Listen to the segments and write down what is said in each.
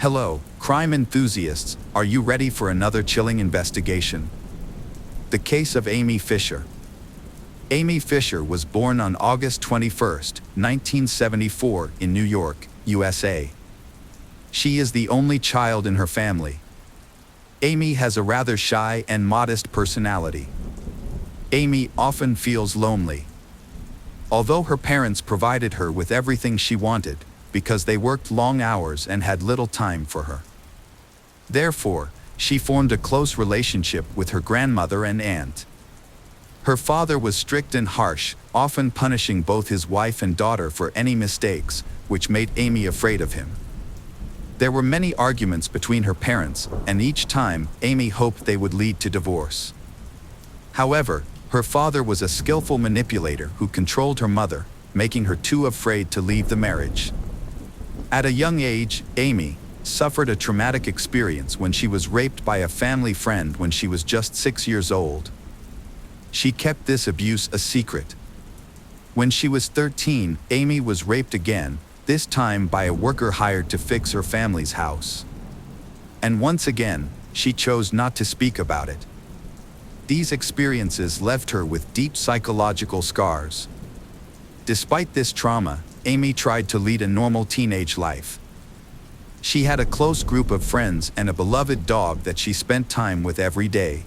Hello, crime enthusiasts, are you ready for another chilling investigation? The case of Amy Fisher. Amy Fisher was born on August 21, 1974, in New York, USA. She is the only child in her family. Amy has a rather shy and modest personality. Amy often feels lonely. Although her parents provided her with everything she wanted, because they worked long hours and had little time for her. Therefore, she formed a close relationship with her grandmother and aunt. Her father was strict and harsh, often punishing both his wife and daughter for any mistakes, which made Amy afraid of him. There were many arguments between her parents, and each time, Amy hoped they would lead to divorce. However, her father was a skillful manipulator who controlled her mother, making her too afraid to leave the marriage. At a young age, Amy suffered a traumatic experience when she was raped by a family friend when she was just 6 years old. She kept this abuse a secret. When she was 13, Amy was raped again, this time by a worker hired to fix her family's house. And once again, she chose not to speak about it. These experiences left her with deep psychological scars. Despite this trauma, Amy tried to lead a normal teenage life. She had a close group of friends and a beloved dog that she spent time with every day.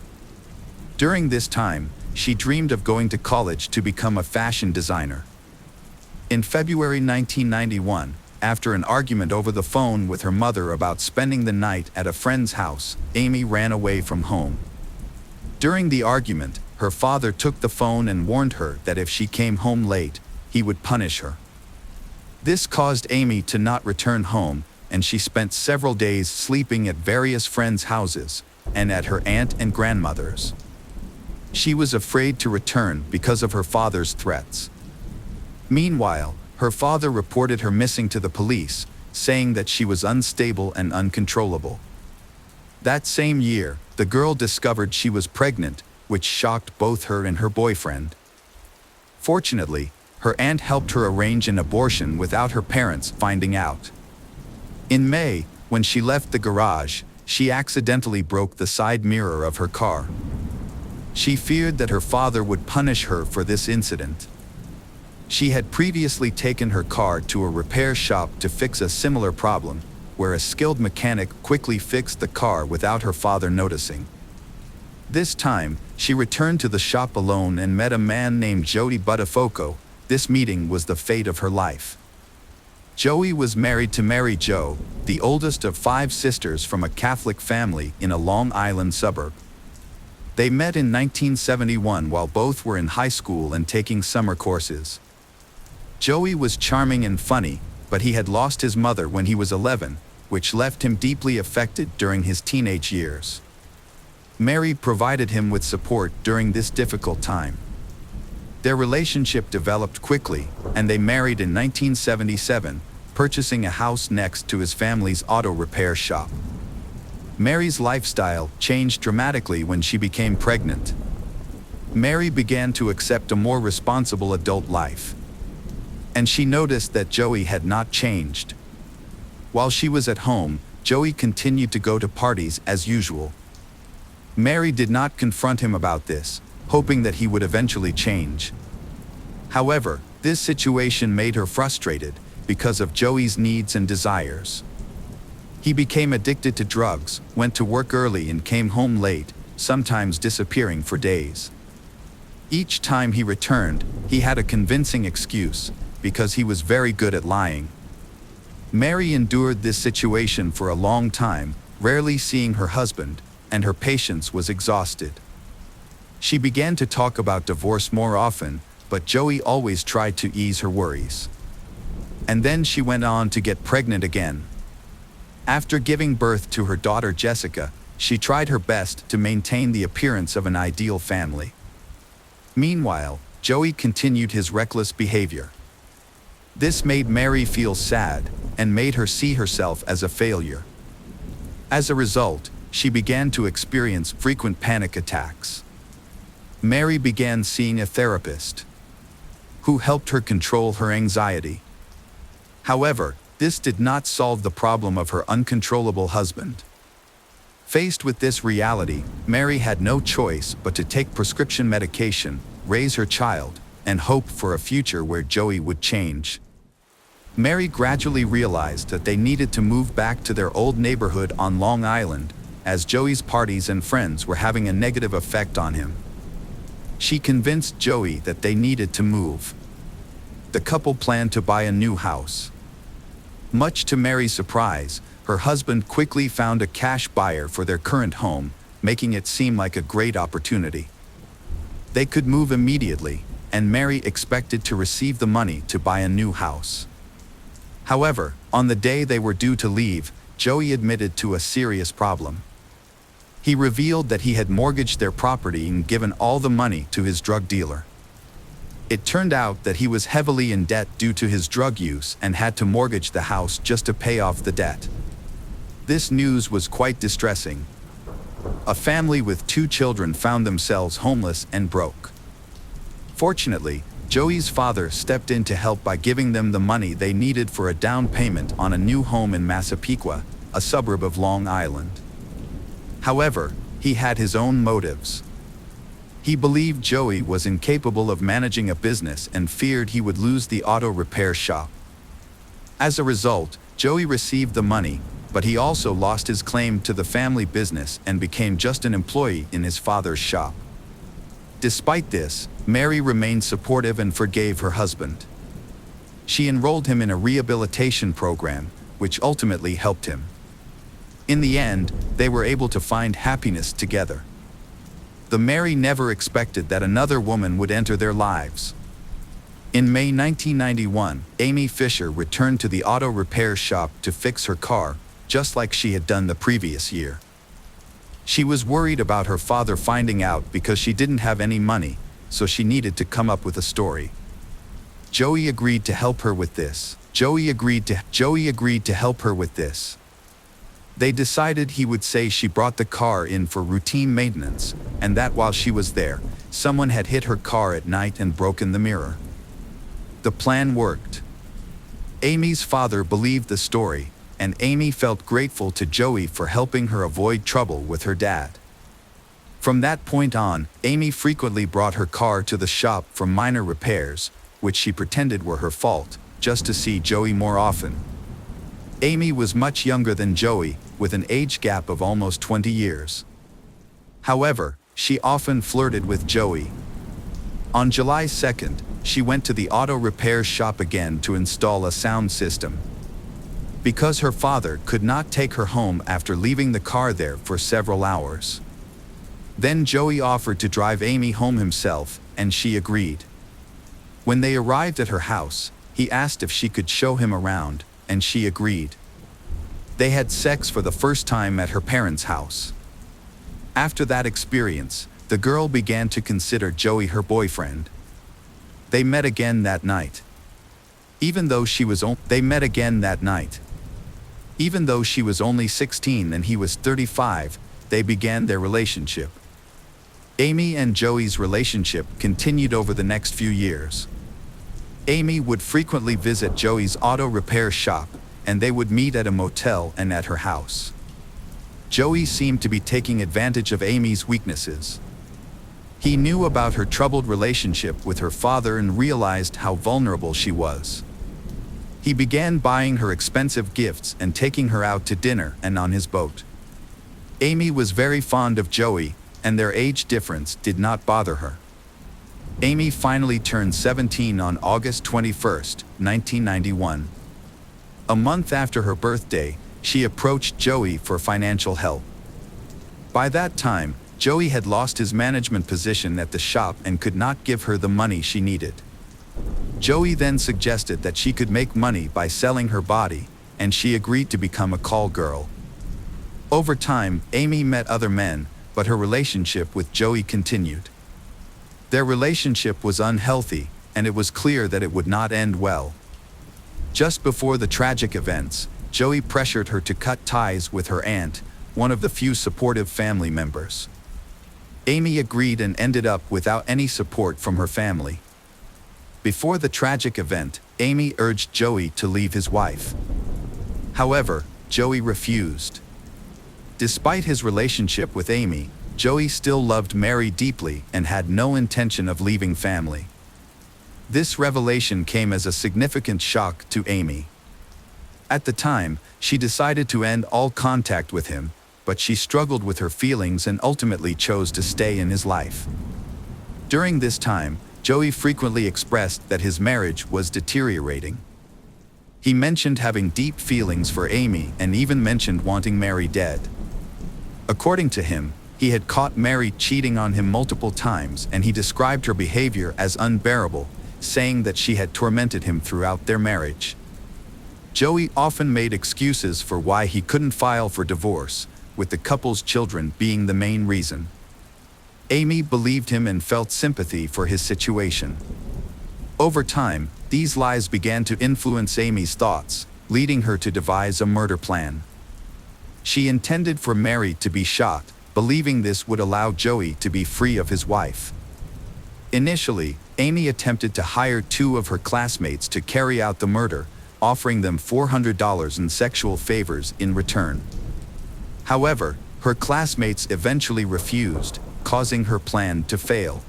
During this time, she dreamed of going to college to become a fashion designer. In February 1991, after an argument over the phone with her mother about spending the night at a friend's house, Amy ran away from home. During the argument, her father took the phone and warned her that if she came home late, he would punish her. This caused Amy to not return home, and she spent several days sleeping at various friends' houses and at her aunt and grandmother's. She was afraid to return because of her father's threats. Meanwhile, her father reported her missing to the police, saying that she was unstable and uncontrollable. That same year, the girl discovered she was pregnant, which shocked both her and her boyfriend. Fortunately, her aunt helped her arrange an abortion without her parents finding out. In May, when she left the garage, she accidentally broke the side mirror of her car. She feared that her father would punish her for this incident. She had previously taken her car to a repair shop to fix a similar problem, where a skilled mechanic quickly fixed the car without her father noticing. This time, she returned to the shop alone and met a man named Joey Buttafoco. This meeting was the fate of her life. Joey was married to Mary Jo, the oldest of 5 sisters from a Catholic family in a Long Island suburb. They met in 1971 while both were in high school and taking summer courses. Joey was charming and funny, but he had lost his mother when he was 11, which left him deeply affected during his teenage years. Mary provided him with support during this difficult time. Their relationship developed quickly, and they married in 1977, purchasing a house next to his family's auto repair shop. Mary's lifestyle changed dramatically when she became pregnant. Mary began to accept a more responsible adult life. And she noticed that Joey had not changed. While she was at home, Joey continued to go to parties as usual. Mary did not confront him about this, hoping that he would eventually change. However, this situation made her frustrated because of Joey's needs and desires. He became addicted to drugs, went to work early and came home late, sometimes disappearing for days. Each time he returned, he had a convincing excuse, because he was very good at lying. Mary endured this situation for a long time, rarely seeing her husband, and her patience was exhausted. She began to talk about divorce more often, but Joey always tried to ease her worries. And then she went on to get pregnant again. After giving birth to her daughter Jessica, she tried her best to maintain the appearance of an ideal family. Meanwhile, Joey continued his reckless behavior. This made Mary feel sad and made her see herself as a failure. As a result, she began to experience frequent panic attacks. Mary began seeing a therapist who helped her control her anxiety. However, This did not solve the problem of her uncontrollable husband. Faced with this reality, Mary had no choice but to take prescription medication, raise her child, and hope for a future where Joey would change. Mary gradually realized that they needed to move back to their old neighborhood on Long Island, as Joey's parties and friends were having a negative effect on him. She convinced Joey that they needed to move. The couple planned to buy a new house. Much to Mary's surprise, her husband quickly found a cash buyer for their current home, making it seem like a great opportunity. They could move immediately, and Mary expected to receive the money to buy a new house. However, on the day they were due to leave, Joey admitted to a serious problem. He revealed that he had mortgaged their property and given all the money to his drug dealer. It turned out that he was heavily in debt due to his drug use and had to mortgage the house just to pay off the debt. This news was quite distressing. A family with 2 children found themselves homeless and broke. Fortunately, Joey's father stepped in to help by giving them the money they needed for a down payment on a new home in Massapequa, a suburb of Long Island. However, he had his own motives. He believed Joey was incapable of managing a business and feared he would lose the auto repair shop. As a result, Joey received the money, but he also lost his claim to the family business and became just an employee in his father's shop. Despite this, Mary remained supportive and forgave her husband. She enrolled him in a rehabilitation program, which ultimately helped him. In the end, they were able to find happiness together. The Mary never expected that another woman would enter their lives. In May 1991, Amy Fisher returned to the auto repair shop to fix her car, just like she had done the previous year. She was worried about her father finding out because she didn't have any money, so she needed to come up with a story. Joey agreed to help her with this. They decided he would say she brought the car in for routine maintenance, and that while she was there, someone had hit her car at night and broken the mirror. The plan worked. Amy's father believed the story, and Amy felt grateful to Joey for helping her avoid trouble with her dad. From that point on, Amy frequently brought her car to the shop for minor repairs, which she pretended were her fault, just to see Joey more often. Amy was much younger than Joey, with an age gap of almost 20 years. However, she often flirted with Joey. On July 2nd, she went to the auto repair shop again to install a sound system. Because her father could not take her home after leaving the car there for several hours. Then Joey offered to drive Amy home himself, and she agreed. When they arrived at her house, he asked if she could show him around, and she agreed. They had sex for the first time at her parents' house. After that experience, the girl began to consider Joey her boyfriend. They met again that night. Even though she was only 16 and he was 35, they began their relationship. Amy and Joey's relationship continued over the next few years. Amy would frequently visit Joey's auto repair shop, and they would meet at a motel and at her house. Joey seemed to be taking advantage of Amy's weaknesses. He knew about her troubled relationship with her father and realized how vulnerable she was. He began buying her expensive gifts and taking her out to dinner and on his boat. Amy was very fond of Joey, and their age difference did not bother her. Amy finally turned 17 on August 21, 1991. A month after her birthday, she approached Joey for financial help. By that time, Joey had lost his management position at the shop and could not give her the money she needed. Joey then suggested that she could make money by selling her body, and she agreed to become a call girl. Over time, Amy met other men, but her relationship with Joey continued. Their relationship was unhealthy, and it was clear that it would not end well. Just before the tragic events, Joey pressured her to cut ties with her aunt, one of the few supportive family members. Amy agreed and ended up without any support from her family. Before the tragic event, Amy urged Joey to leave his wife. However, Joey refused. Despite his relationship with Amy, Joey still loved Mary deeply and had no intention of leaving family. This revelation came as a significant shock to Amy. At the time, she decided to end all contact with him, but she struggled with her feelings and ultimately chose to stay in his life. During this time, Joey frequently expressed that his marriage was deteriorating. He mentioned having deep feelings for Amy and even mentioned wanting Mary dead. According to him, he had caught Mary cheating on him multiple times, and he described her behavior as unbearable, saying that she had tormented him throughout their marriage. Joey often made excuses for why he couldn't file for divorce, with the couple's children being the main reason. Amy believed him and felt sympathy for his situation. Over time, these lies began to influence Amy's thoughts, leading her to devise a murder plan. She intended for Mary to be shot, believing this would allow Joey to be free of his wife. Initially, Amy attempted to hire 2 of her classmates to carry out the murder, offering them $400 in sexual favors in return. However, her classmates eventually refused, causing her plan to fail.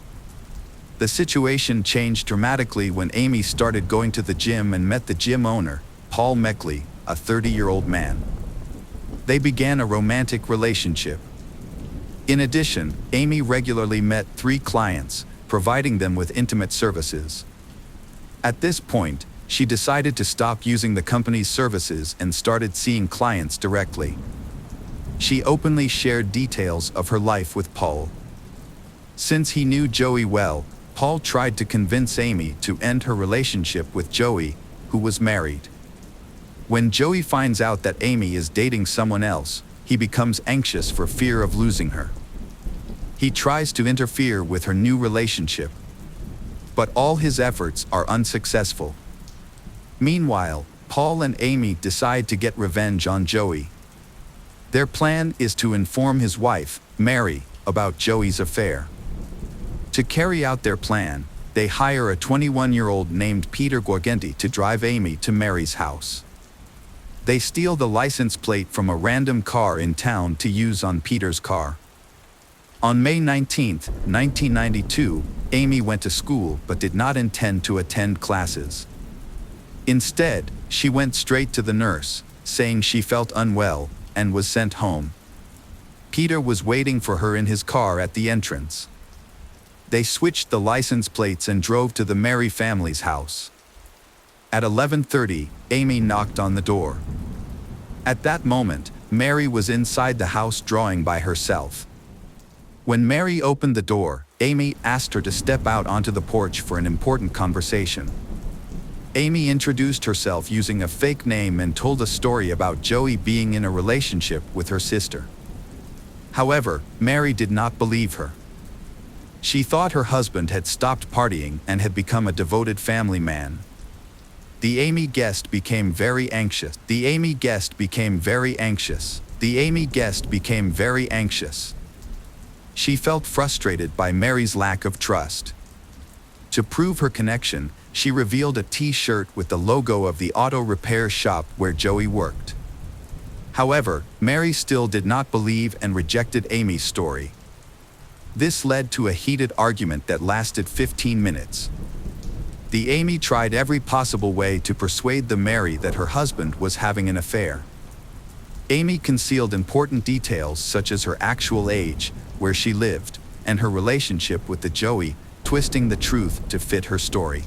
The situation changed dramatically when Amy started going to the gym and met the gym owner, Paul Meckley, a 30-year-old man. They began a romantic relationship. In addition, Amy regularly met 3 clients, providing them with intimate services. At this point, she decided to stop using the company's services and started seeing clients directly. She openly shared details of her life with Paul. Since he knew Joey well, Paul tried to convince Amy to end her relationship with Joey, who was married. When Joey finds out that Amy is dating someone else, he becomes anxious for fear of losing her. He tries to interfere with her new relationship, but all his efforts are unsuccessful. Meanwhile, Paul and Amy decide to get revenge on Joey. Their plan is to inform his wife, Mary, about Joey's affair. To carry out their plan, they hire a 21-year-old named Peter Gorgenti to drive Amy to Mary's house. They steal the license plate from a random car in town to use on Peter's car. On May 19, 1992, Amy went to school but did not intend to attend classes. Instead, she went straight to the nurse, saying she felt unwell, and was sent home. Peter was waiting for her in his car at the entrance. They switched the license plates and drove to the Mary family's house. At 11:30, Amy knocked on the door. At that moment, Mary was inside the house drawing by herself. When Mary opened the door, Amy asked her to step out onto the porch for an important conversation. Amy introduced herself using a fake name and told a story about Joey being in a relationship with her sister. However, Mary did not believe her. She thought her husband had stopped partying and had become a devoted family man. The Amy guest became very anxious. The Amy guest became very anxious. The Amy guest became very anxious. She felt frustrated by Mary's lack of trust. To prove her connection, she revealed a T-shirt with the logo of the auto repair shop where Joey worked. However, Mary still did not believe and rejected Amy's story. This led to a heated argument that lasted 15 minutes. The Amy tried every possible way to persuade the Mary that her husband was having an affair. Amy concealed important details such as her actual age, where she lived, and her relationship with the Joey, twisting the truth to fit her story.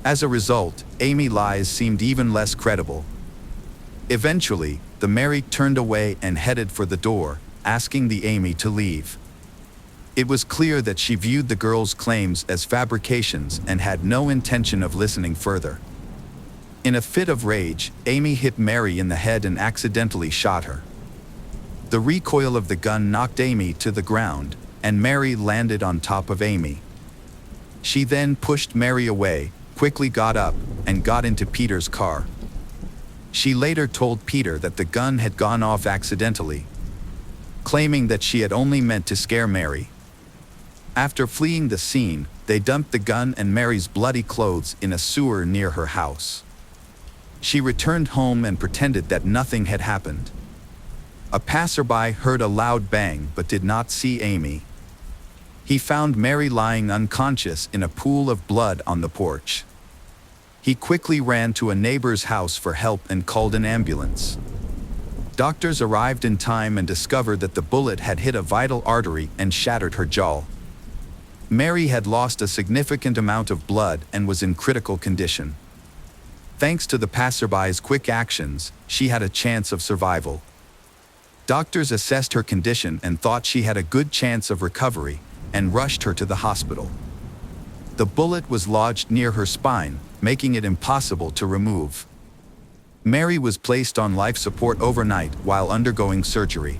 As a result, Amy's lies seemed even less credible. Eventually, the Mary turned away and headed for the door, asking the Amy to leave. It was clear that she viewed the girl's claims as fabrications and had no intention of listening further. In a fit of rage, Amy hit Mary in the head and accidentally shot her. The recoil of the gun knocked Amy to the ground, and Mary landed on top of Amy. She then pushed Mary away, quickly got up, and got into Peter's car. She later told Peter that the gun had gone off accidentally, claiming that she had only meant to scare Mary. After fleeing the scene, they dumped the gun and Mary's bloody clothes in a sewer near her house. She returned home and pretended that nothing had happened. A passerby heard a loud bang but did not see Amy. He found Mary lying unconscious in a pool of blood on the porch. He quickly ran to a neighbor's house for help and called an ambulance. Doctors arrived in time and discovered that the bullet had hit a vital artery and shattered her jaw. Mary had lost a significant amount of blood and was in critical condition. Thanks to the passerby's quick actions, she had a chance of survival. Doctors assessed her condition and thought she had a good chance of recovery and rushed her to the hospital. The bullet was lodged near her spine, making it impossible to remove. Mary was placed on life support overnight while undergoing surgery.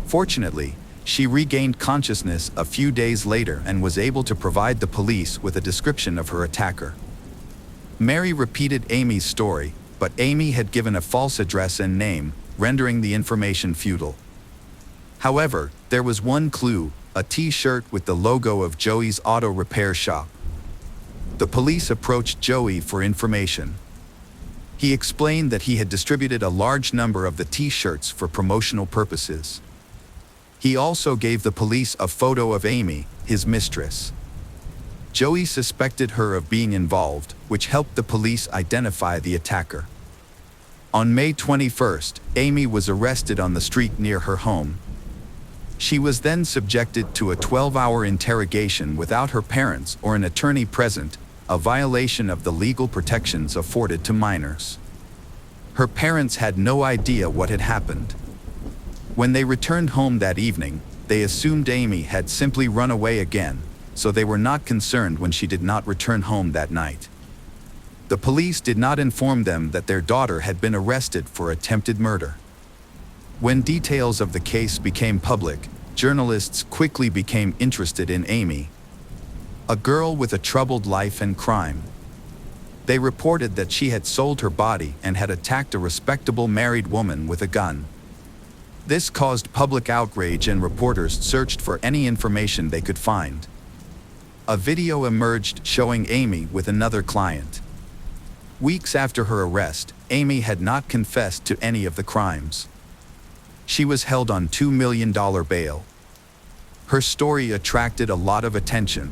Fortunately, she regained consciousness a few days later and was able to provide the police with a description of her attacker. Mary repeated Amy's story, but Amy had given a false address and name, rendering the information futile. However, there was one clue: a T-shirt with the logo of Joey's auto repair shop. The police approached Joey for information. He explained that he had distributed a large number of the T-shirts for promotional purposes. He also gave the police a photo of Amy, his mistress. Joey suspected her of being involved, which helped the police identify the attacker. On May 21st, Amy was arrested on the street near her home. She was then subjected to a 12-hour interrogation without her parents or an attorney present, a violation of the legal protections afforded to minors. Her parents had no idea what had happened. When they returned home that evening, they assumed Amy had simply run away again, so they were not concerned when she did not return home that night. The police did not inform them that their daughter had been arrested for attempted murder. When details of the case became public, journalists quickly became interested in Amy, a girl with a troubled life and crime. They reported that she had sold her body and had attacked a respectable married woman with a gun. This caused public outrage and reporters searched for any information they could find. A video emerged showing Amy with another client. Weeks after her arrest, Amy had not confessed to any of the crimes. She was held on $2 million bail. Her story attracted a lot of attention.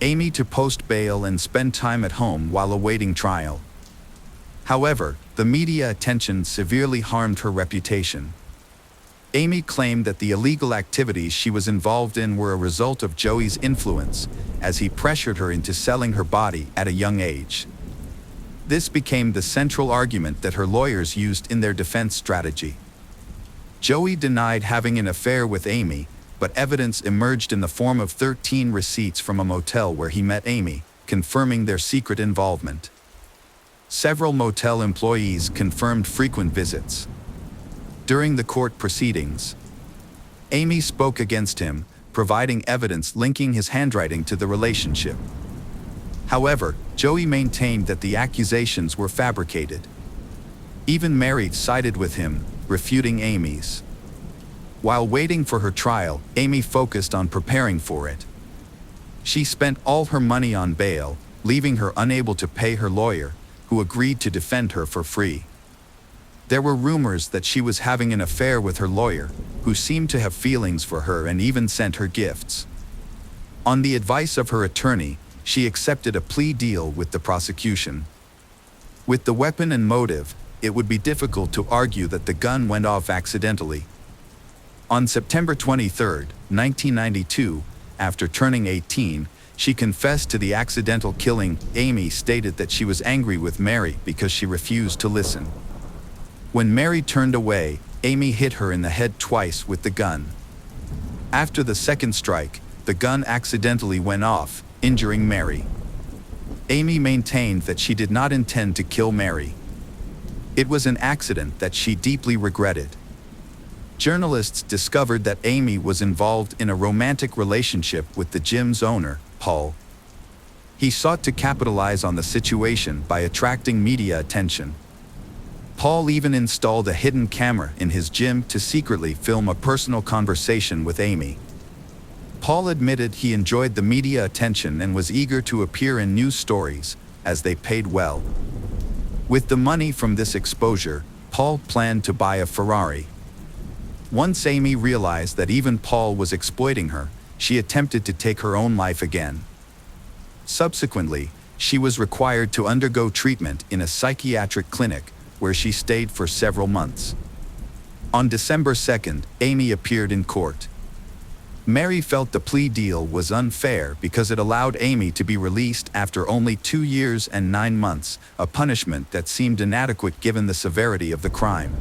Amy to post bail and spend time at home while awaiting trial. However, the media attention severely harmed her reputation. Amy claimed that the illegal activities she was involved in were a result of Joey's influence, as he pressured her into selling her body at a young age. This became the central argument that her lawyers used in their defense strategy. Joey denied having an affair with Amy, but evidence emerged in the form of 13 receipts from a motel where he met Amy, confirming their secret involvement. Several motel employees confirmed frequent visits. During the court proceedings, Amy spoke against him, providing evidence linking his handwriting to the relationship. However, Joey maintained that the accusations were fabricated. Even Mary sided with him, refuting Amy's. While waiting for her trial, Amy focused on preparing for it. She spent all her money on bail, leaving her unable to pay her lawyer, who agreed to defend her for free. There were rumors that she was having an affair with her lawyer, who seemed to have feelings for her and even sent her gifts. On the advice of her attorney, she accepted a plea deal with the prosecution. With the weapon and motive, it would be difficult to argue that the gun went off accidentally. On September 23, 1992, after turning 18, she confessed to the accidental killing. Amy stated that she was angry with Mary because she refused to listen. When Mary turned away, Amy hit her in the head twice with the gun. After the second strike, the gun accidentally went off, injuring Mary. Amy maintained that she did not intend to kill Mary. It was an accident that she deeply regretted. Journalists discovered that Amy was involved in a romantic relationship with the gym's owner, Paul. He sought to capitalize on the situation by attracting media attention. Paul even installed a hidden camera in his gym to secretly film a personal conversation with Amy. Paul admitted he enjoyed the media attention and was eager to appear in news stories, as they paid well. With the money from this exposure, Paul planned to buy a Ferrari. Once Amy realized that even Paul was exploiting her, she attempted to take her own life again. Subsequently, she was required to undergo treatment in a psychiatric clinic, where she stayed for several months. On December 2nd, Amy appeared in court. Mary felt the plea deal was unfair because it allowed Amy to be released after only 2 years and 9 months, a punishment that seemed inadequate given the severity of the crime.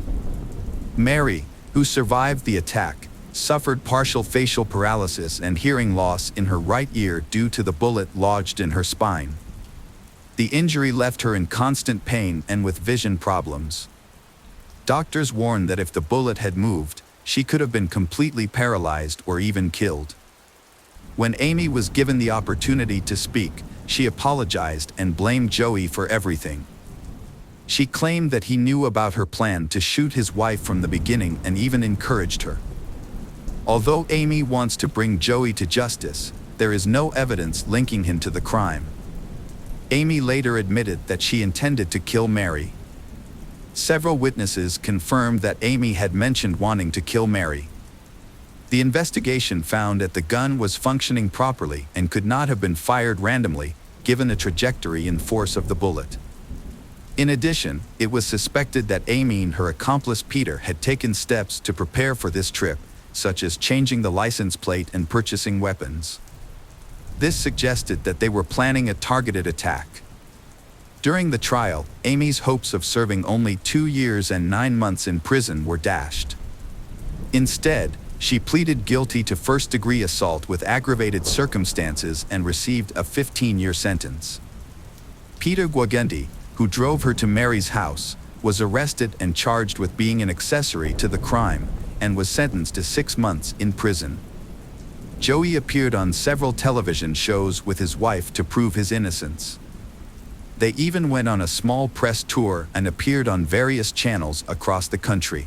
Mary, who survived the attack, suffered partial facial paralysis and hearing loss in her right ear due to the bullet lodged in her spine. The injury left her in constant pain and with vision problems. Doctors warned that if the bullet had moved, she could have been completely paralyzed or even killed. When Amy was given the opportunity to speak, she apologized and blamed Joey for everything. She claimed that he knew about her plan to shoot his wife from the beginning and even encouraged her. Although Amy wants to bring Joey to justice, there is no evidence linking him to the crime. Amy later admitted that she intended to kill Mary. Several witnesses confirmed that Amy had mentioned wanting to kill Mary. The investigation found that the gun was functioning properly and could not have been fired randomly, given the trajectory and force of the bullet. In addition, it was suspected that Amy and her accomplice Peter had taken steps to prepare for this trip, such as changing the license plate and purchasing weapons. This suggested that they were planning a targeted attack. During the trial, Amy's hopes of serving only 2 years and 9 months in prison were dashed. Instead, she pleaded guilty to first-degree assault with aggravated circumstances and received a 15-year sentence. Peter Guagendi, who drove her to Mary's house, was arrested and charged with being an accessory to the crime, and was sentenced to 6 months in prison. Joey appeared on several television shows with his wife to prove his innocence. They even went on a small press tour and appeared on various channels across the country.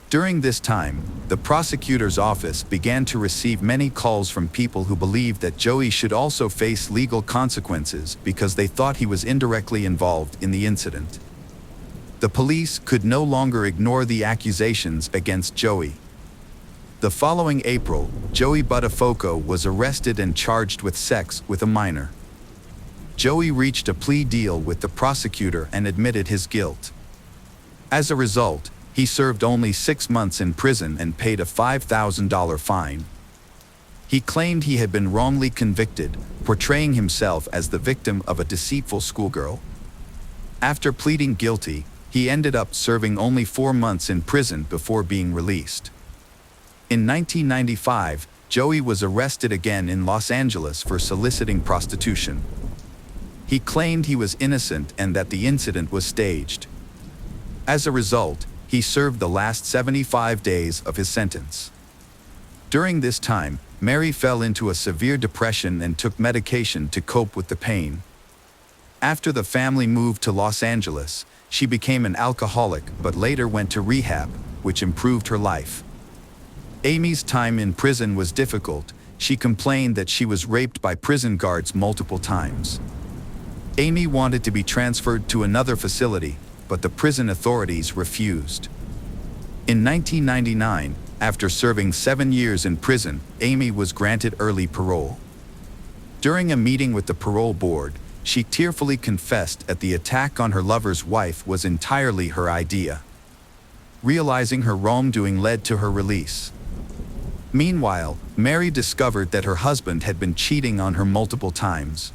During this time, the prosecutor's office began to receive many calls from people who believed that Joey should also face legal consequences because they thought he was indirectly involved in the incident. The police could no longer ignore the accusations against Joey. The following April, Joey Buttafogo was arrested and charged with sex with a minor. Joey reached a plea deal with the prosecutor and admitted his guilt. As a result, he served only 6 months in prison and paid a $5,000 fine. He claimed he had been wrongly convicted, portraying himself as the victim of a deceitful schoolgirl. After pleading guilty, he ended up serving only 4 months in prison before being released. In 1995, Joey was arrested again in Los Angeles for soliciting prostitution. He claimed he was innocent and that the incident was staged. As a result, he served the last 75 days of his sentence. During this time, Mary fell into a severe depression and took medication to cope with the pain. After the family moved to Los Angeles, she became an alcoholic but later went to rehab, which improved her life. Amy's time in prison was difficult. She complained that she was raped by prison guards multiple times. Amy wanted to be transferred to another facility, but the prison authorities refused. In 1999, after serving 7 years in prison, Amy was granted early parole. During a meeting with the parole board, she tearfully confessed that the attack on her lover's wife was entirely her idea. Realizing her wrongdoing led to her release. Meanwhile, Mary discovered that her husband had been cheating on her multiple times.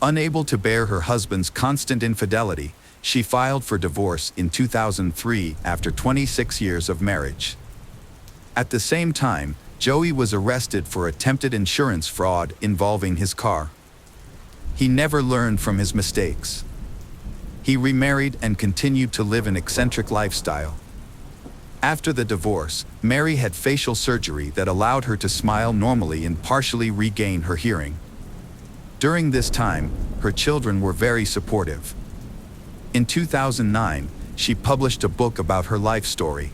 Unable to bear her husband's constant infidelity, she filed for divorce in 2003 after 26 years of marriage. At the same time, Joey was arrested for attempted insurance fraud involving his car. He never learned from his mistakes. He remarried and continued to live an eccentric lifestyle. After the divorce, Mary had facial surgery that allowed her to smile normally and partially regain her hearing. During this time, her children were very supportive. In 2009, she published a book about her life story.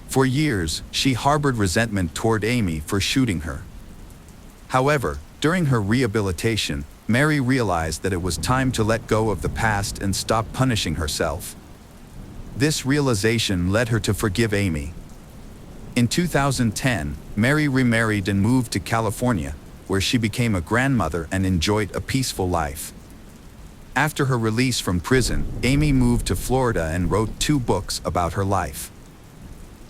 For years, she harbored resentment toward Amy for shooting her. However, during her rehabilitation, Mary realized that it was time to let go of the past and stop punishing herself. This realization led her to forgive Amy. In 2010, Mary remarried and moved to California, where she became a grandmother and enjoyed a peaceful life. After her release from prison, Amy moved to Florida and wrote 2 books about her life.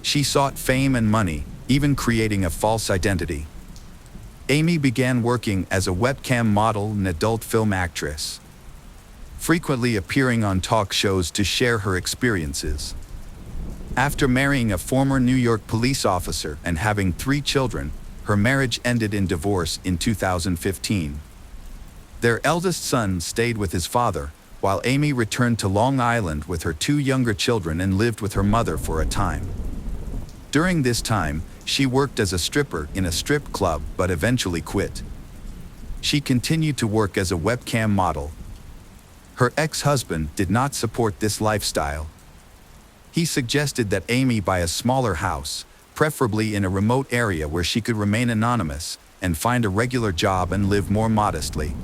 She sought fame and money, even creating a false identity. Amy began working as a webcam model and adult film actress, frequently appearing on talk shows to share her experiences. After marrying a former New York police officer and having 3 children, her marriage ended in divorce in 2015. Their eldest son stayed with his father, while Amy returned to Long Island with her 2 younger children and lived with her mother for a time. During this time, she worked as a stripper in a strip club but eventually quit. She continued to work as a webcam model. Her ex-husband did not support this lifestyle. He suggested that Amy buy a smaller house, preferably in a remote area where she could remain anonymous and find a regular job and live more modestly.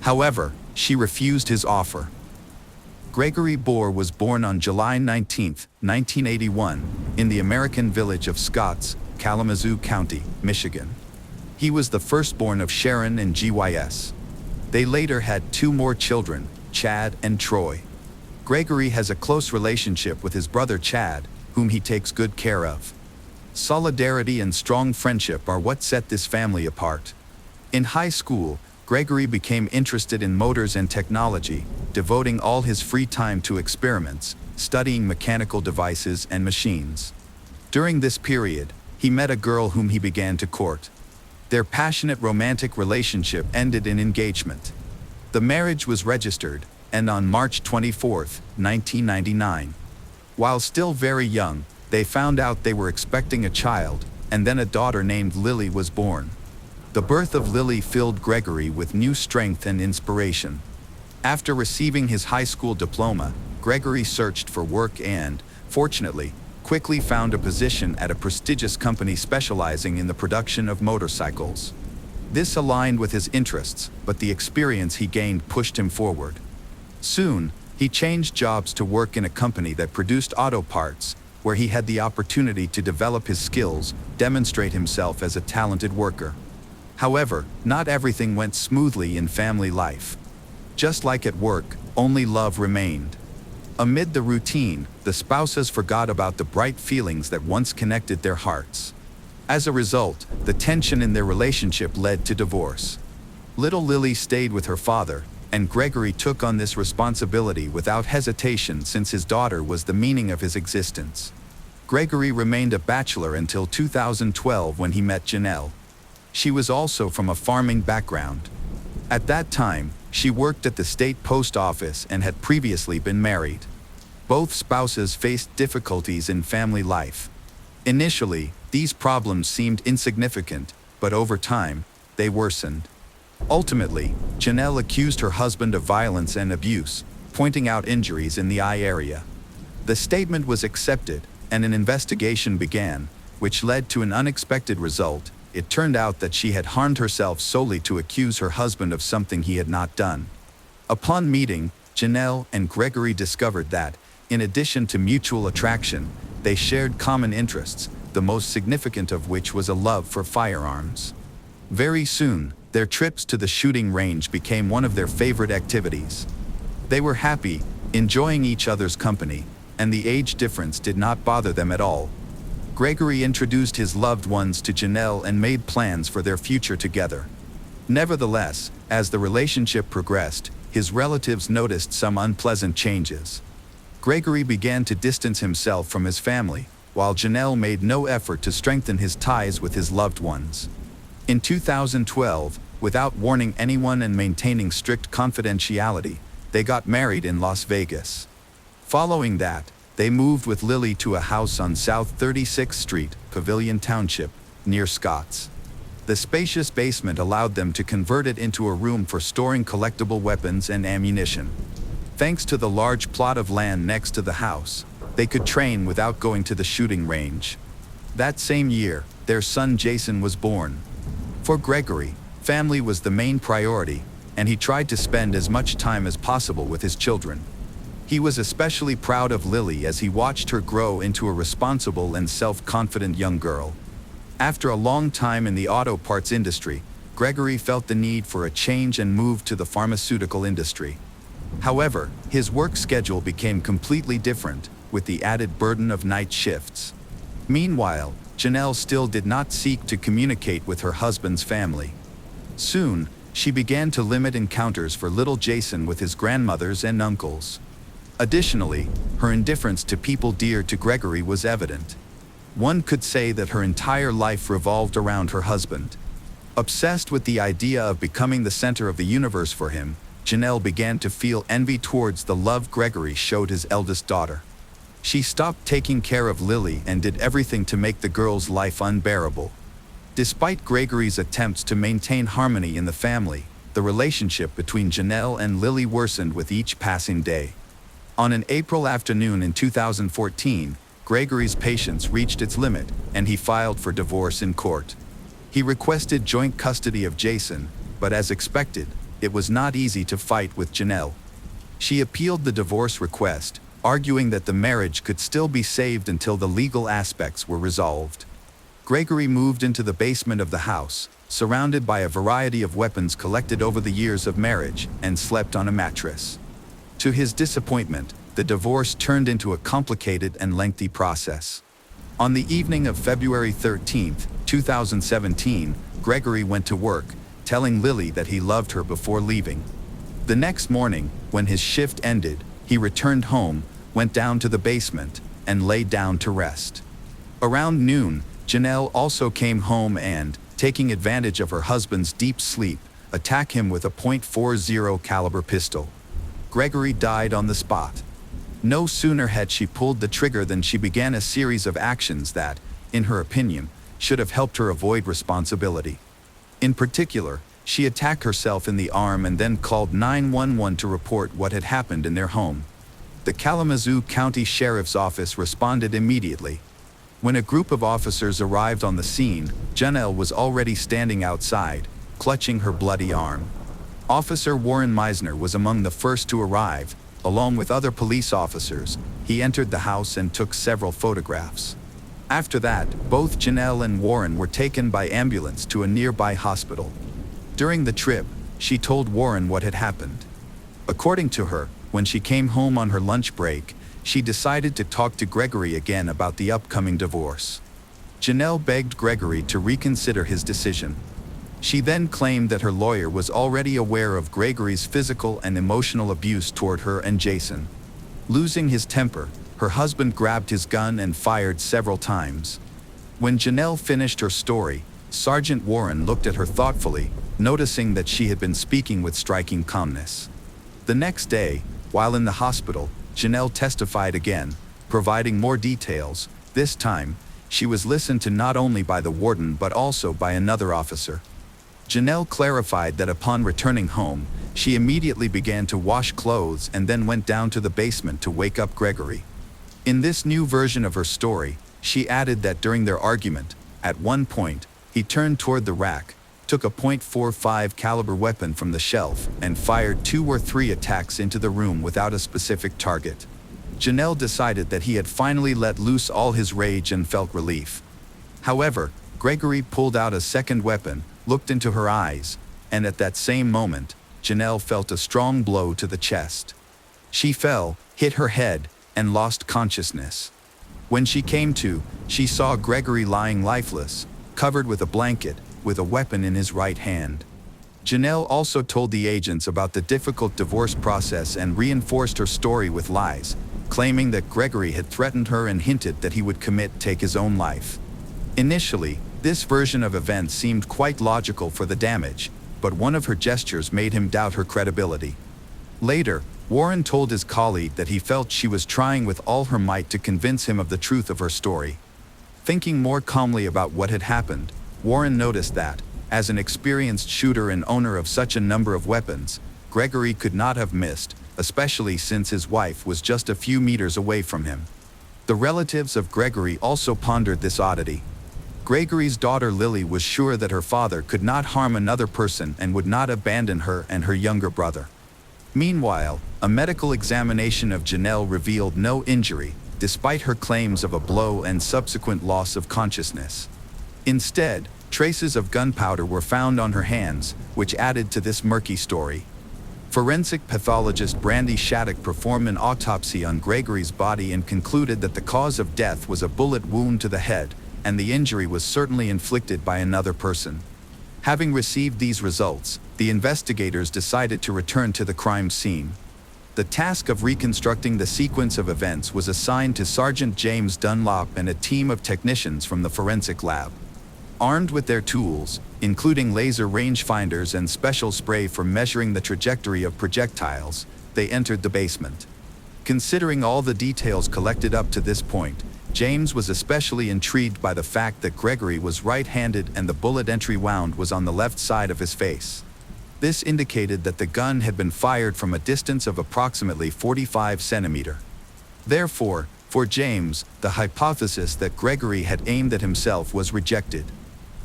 However, she refused his offer. Gregory Bohr was born on July 19, 1981, in the American village of Scotts, Kalamazoo County, Michigan. He was the firstborn of Sharon and Gys. They later had 2 more children, Chad and Troy. Gregory has a close relationship with his brother Chad, whom he takes good care of. Solidarity and strong friendship are what set this family apart. In high school, Gregory became interested in motors and technology, devoting all his free time to experiments, studying mechanical devices and machines. During this period, he met a girl whom he began to court. Their passionate romantic relationship ended in engagement. The marriage was registered, and on March 24, 1999. While still very young, they found out they were expecting a child, and then a daughter named Lily was born. The birth of Lily filled Gregory with new strength and inspiration. After receiving his high school diploma, Gregory searched for work and, fortunately, quickly found a position at a prestigious company specializing in the production of motorcycles. This aligned with his interests, but the experience he gained pushed him forward. Soon, he changed jobs to work in a company that produced auto parts, where he had the opportunity to develop his skills, demonstrate himself as a talented worker. However, not everything went smoothly in family life. Just like at work, only love remained. Amid the routine, the spouses forgot about the bright feelings that once connected their hearts. As a result, the tension in their relationship led to divorce. Little Lily stayed with her father, and Gregory took on this responsibility without hesitation since his daughter was the meaning of his existence. Gregory remained a bachelor until 2012 when he met Janelle. She was also from a farming background. At that time, she worked at the state post office and had previously been married. Both spouses faced difficulties in family life. Initially, these problems seemed insignificant, but over time, they worsened. Ultimately, Janelle accused her husband of violence and abuse, pointing out injuries in the eye area. The statement was accepted, and an investigation began, which led to an unexpected result. It turned out that she had harmed herself solely to accuse her husband of something he had not done. Upon meeting, Janelle and Gregory discovered that, in addition to mutual attraction, they shared common interests, the most significant of which was a love for firearms. Very soon, their trips to the shooting range became one of their favorite activities. They were happy, enjoying each other's company, and the age difference did not bother them at all. Gregory introduced his loved ones to Janelle and made plans for their future together. Nevertheless, as the relationship progressed, his relatives noticed some unpleasant changes. Gregory began to distance himself from his family, while Janelle made no effort to strengthen his ties with his loved ones. In 2012, without warning anyone and maintaining strict confidentiality, they got married in Las Vegas. Following that, they moved with Lily to a house on South 36th Street, Pavilion Township, near Scotts. The spacious basement allowed them to convert it into a room for storing collectible weapons and ammunition. Thanks to the large plot of land next to the house, they could train without going to the shooting range. That same year, their son Jason was born. For Gregory, family was the main priority, and he tried to spend as much time as possible with his children. He was especially proud of Lily as he watched her grow into a responsible and self-confident young girl. After a long time in the auto parts industry, Gregory felt the need for a change and moved to the pharmaceutical industry. However, his work schedule became completely different, with the added burden of night shifts. Meanwhile, Janelle still did not seek to communicate with her husband's family. Soon, she began to limit encounters for little Jason with his grandmothers and uncles. Additionally, her indifference to people dear to Gregory was evident. One could say that her entire life revolved around her husband. Obsessed with the idea of becoming the center of the universe for him, Janelle began to feel envy towards the love Gregory showed his eldest daughter. She stopped taking care of Lily and did everything to make the girl's life unbearable. Despite Gregory's attempts to maintain harmony in the family, the relationship between Janelle and Lily worsened with each passing day. On an April afternoon in 2014, Gregory's patience reached its limit, and he filed for divorce in court. He requested joint custody of Jason, but as expected, it was not easy to fight with Janelle. She appealed the divorce request, arguing that the marriage could still be saved until the legal aspects were resolved. Gregory moved into the basement of the house, surrounded by a variety of weapons collected over the years of marriage, and slept on a mattress. To his disappointment, the divorce turned into a complicated and lengthy process. On the evening of February 13, 2017, Gregory went to work, telling Lily that he loved her before leaving. The next morning, when his shift ended, he returned home, went down to the basement, and lay down to rest. Around noon, Janelle also came home and, taking advantage of her husband's deep sleep, attacked him with a .40 caliber pistol. Gregory died on the spot. No sooner had she pulled the trigger than she began a series of actions that, in her opinion, should have helped her avoid responsibility. In particular, she attacked herself in the arm and then called 911 to report what had happened in their home. The Kalamazoo County Sheriff's Office responded immediately. When a group of officers arrived on the scene, Janelle was already standing outside, clutching her bloody arm. Officer Warren Meisner was among the first to arrive. Along with other police officers, he entered the house and took several photographs. After that, both Janelle and Warren were taken by ambulance to a nearby hospital. During the trip, she told Warren what had happened. According to her, when she came home on her lunch break, she decided to talk to Gregory again about the upcoming divorce. Janelle begged Gregory to reconsider his decision. She then claimed that her lawyer was already aware of Gregory's physical and emotional abuse toward her and Jason. Losing his temper, her husband grabbed his gun and fired several times. When Janelle finished her story, Sergeant Warren looked at her thoughtfully, noticing that she had been speaking with striking calmness. The next day, while in the hospital, Janelle testified again, providing more details. This time, she was listened to not only by the warden but also by another officer. Janelle clarified that upon returning home, she immediately began to wash clothes and then went down to the basement to wake up Gregory. In this new version of her story, she added that during their argument, at one point, he turned toward the rack, took a .45 caliber weapon from the shelf, and fired 2 or 3 attacks into the room without a specific target. Janelle decided that he had finally let loose all his rage and felt relief. However, Gregory pulled out a second weapon, looked into her eyes, and at that same moment, Janelle felt a strong blow to the chest. She fell, hit her head, and lost consciousness. When she came to, she saw Gregory lying lifeless, covered with a blanket, with a weapon in his right hand. Janelle also told the agents about the difficult divorce process and reinforced her story with lies, claiming that Gregory had threatened her and hinted that he would take his own life. Initially, this version of events seemed quite logical for the damage, but one of her gestures made him doubt her credibility. Later, Warren told his colleague that he felt she was trying with all her might to convince him of the truth of her story. Thinking more calmly about what had happened, Warren noticed that, as an experienced shooter and owner of such a number of weapons, Gregory could not have missed, especially since his wife was just a few meters away from him. The relatives of Gregory also pondered this oddity. Gregory's daughter Lily was sure that her father could not harm another person and would not abandon her and her younger brother. Meanwhile, a medical examination of Janelle revealed no injury, despite her claims of a blow and subsequent loss of consciousness. Instead, traces of gunpowder were found on her hands, which added to this murky story. Forensic pathologist Brandy Shattuck performed an autopsy on Gregory's body and concluded that the cause of death was a bullet wound to the head, and the injury was certainly inflicted by another person. Having received these results, the investigators decided to return to the crime scene. The task of reconstructing the sequence of events was assigned to Sergeant James Dunlop and a team of technicians from the forensic lab. Armed with their tools, including laser rangefinders and special spray for measuring the trajectory of projectiles, they entered the basement. Considering all the details collected up to this point, James was especially intrigued by the fact that Gregory was right-handed and the bullet entry wound was on the left side of his face. This indicated that the gun had been fired from a distance of approximately 45 centimeters. Therefore, for James, the hypothesis that Gregory had aimed at himself was rejected.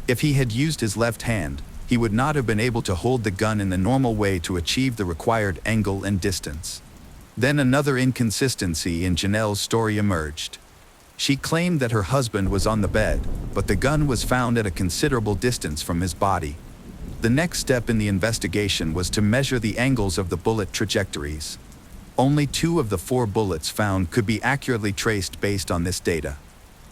If he had used his left hand, he would not have been able to hold the gun in the normal way to achieve the required angle and distance. Then another inconsistency in Janelle's story emerged. She claimed that her husband was on the bed, but the gun was found at a considerable distance from his body. The next step in the investigation was to measure the angles of the bullet trajectories. Only 2 of the 4 bullets found could be accurately traced based on this data.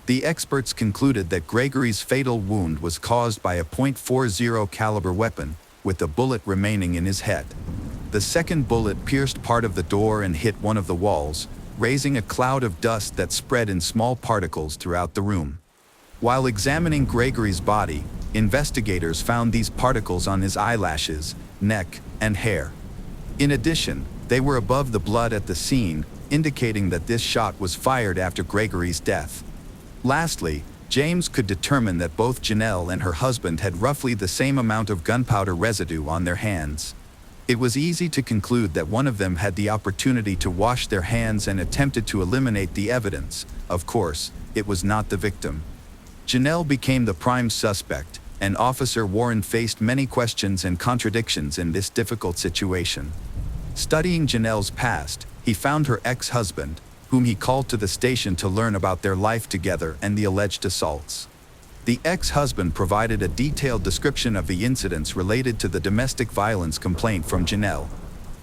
The experts concluded that Gregory's fatal wound was caused by a .40 caliber weapon, with the bullet remaining in his head. The second bullet pierced part of the door and hit one of the walls, raising a cloud of dust that spread in small particles throughout the room. While examining Gregory's body, investigators found these particles on his eyelashes, neck, and hair. In addition, they were above the blood at the scene, indicating that this shot was fired after Gregory's death. Lastly, James could determine that both Janelle and her husband had roughly the same amount of gunpowder residue on their hands. It was easy to conclude that one of them had the opportunity to wash their hands and attempted to eliminate the evidence. Of course, it was not the victim. Janelle became the prime suspect, and Officer Warren faced many questions and contradictions in this difficult situation. Studying Janelle's past, he found her ex-husband, whom he called to the station to learn about their life together and the alleged assaults. The ex-husband provided a detailed description of the incidents related to the domestic violence complaint from Janelle.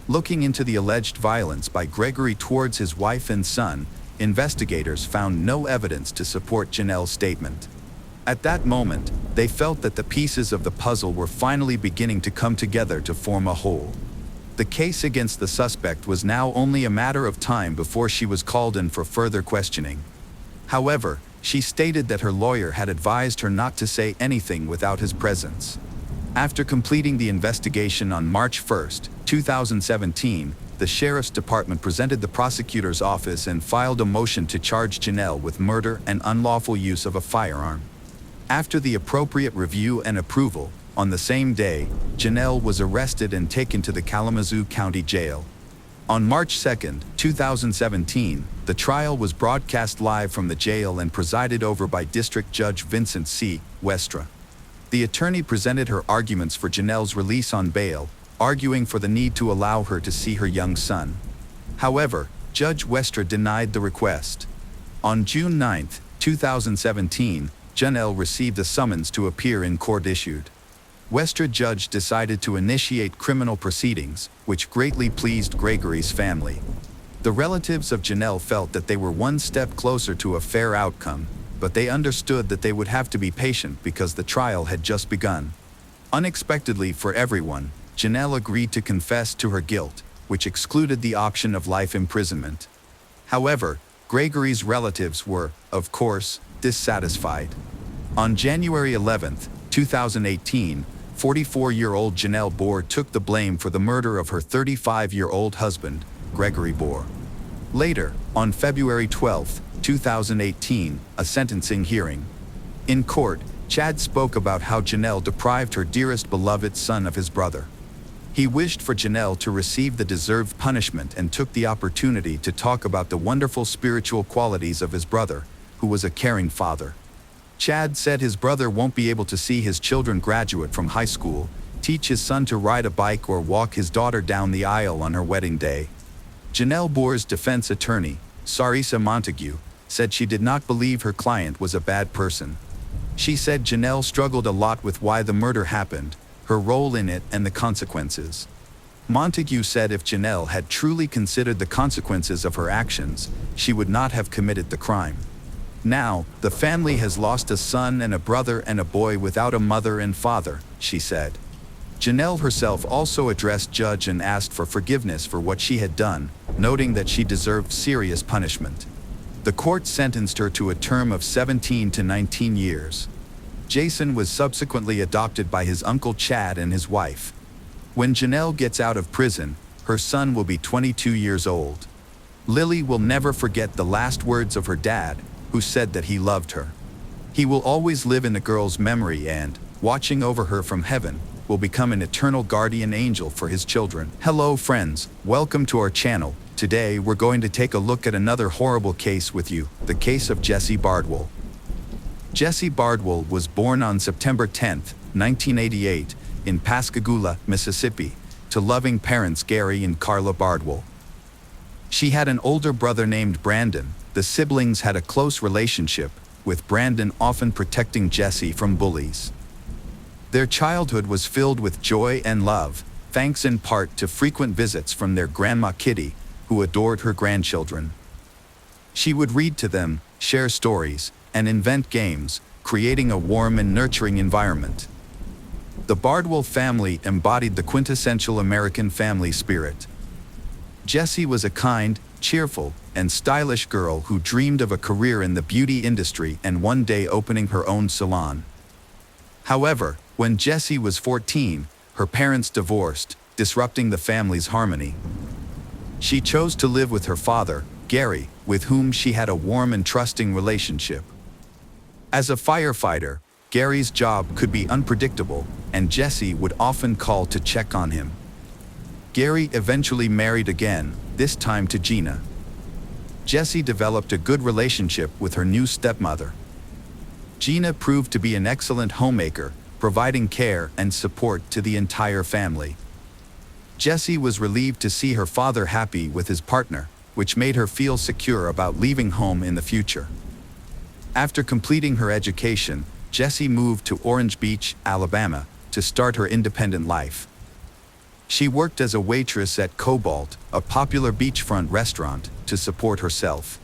Looking into the alleged violence by Gregory towards his wife and son, investigators found no evidence to support Janelle's statement. At that moment, they felt that the pieces of the puzzle were finally beginning to come together to form a whole. The case against the suspect was now only a matter of time before she was called in for further questioning. However, she stated that her lawyer had advised her not to say anything without his presence. After completing the investigation on March 1, 2017, the Sheriff's Department presented the prosecutor's office and filed a motion to charge Janelle with murder and unlawful use of a firearm. After the appropriate review and approval, on the same day, Janelle was arrested and taken to the Kalamazoo County Jail. On March 2, 2017, the trial was broadcast live from the jail and presided over by District Judge Vincent C. Westra. The attorney presented her arguments for Janelle's release on bail, arguing for the need to allow her to see her young son. However, Judge Westra denied the request. On June 9, 2017, Janelle received a summons to appear in court issued. Westra judge decided to initiate criminal proceedings, which greatly pleased Gregory's family. The relatives of Janelle felt that they were one step closer to a fair outcome, but they understood that they would have to be patient because the trial had just begun. Unexpectedly for everyone, Janelle agreed to confess to her guilt, which excluded the option of life imprisonment. However, Gregory's relatives were, of course, dissatisfied. On January 11, 2018, 44-year-old Janelle Bohr took the blame for the murder of her 35-year-old husband, Gregory Bohr. Later, on February 12, 2018, a sentencing hearing. In court, Chad spoke about how Janelle deprived her dearest beloved son of his brother. He wished for Janelle to receive the deserved punishment and took the opportunity to talk about the wonderful spiritual qualities of his brother, who was a caring father. Chad said his brother won't be able to see his children graduate from high school, teach his son to ride a bike or walk his daughter down the aisle on her wedding day. Janelle Boer's defense attorney, Sarisa Montague, said she did not believe her client was a bad person. She said Janelle struggled a lot with why the murder happened, her role in it, and the consequences. Montague said if Janelle had truly considered the consequences of her actions, she would not have committed the crime. Now, the family has lost a son and a brother and a boy without a mother and father, she said. Janelle herself also addressed Judge and asked for forgiveness for what she had done, noting that she deserved serious punishment. The court sentenced her to a term of 17 to 19 years. Jason was subsequently adopted by his uncle Chad and his wife. When Janelle gets out of prison, her son will be 22 years old. Lily will never forget the last words of her dad, who said that he loved her. He will always live in the girl's memory and, watching over her from heaven, will become an eternal guardian angel for his children. Hello friends, welcome to our channel. Today we're going to take a look at another horrible case with you, the case of Jesse Bardwell. Jesse Bardwell was born on September 10, 1988, in Pascagoula, Mississippi, to loving parents Gary and Carla Bardwell. She had an older brother named Brandon. The siblings had a close relationship, with Brandon often protecting Jesse from bullies. Their childhood was filled with joy and love, thanks in part to frequent visits from their grandma Kitty, who adored her grandchildren. She would read to them, share stories, and invent games, creating a warm and nurturing environment. The Bardwell family embodied the quintessential American family spirit. Jessie was a kind, cheerful, and stylish girl who dreamed of a career in the beauty industry and one day opening her own salon. However, when Jessie was 14, her parents divorced, disrupting the family's harmony. She chose to live with her father, Gary, with whom she had a warm and trusting relationship. As a firefighter, Gary's job could be unpredictable, and Jessie would often call to check on him. Gary eventually married again, this time to Gina. Jessie developed a good relationship with her new stepmother. Gina proved to be an excellent homemaker, providing care and support to the entire family. Jessie was relieved to see her father happy with his partner, which made her feel secure about leaving home in the future. After completing her education, Jessie moved to Orange Beach, Alabama, to start her independent life. She worked as a waitress at Cobalt, a popular beachfront restaurant, to support herself.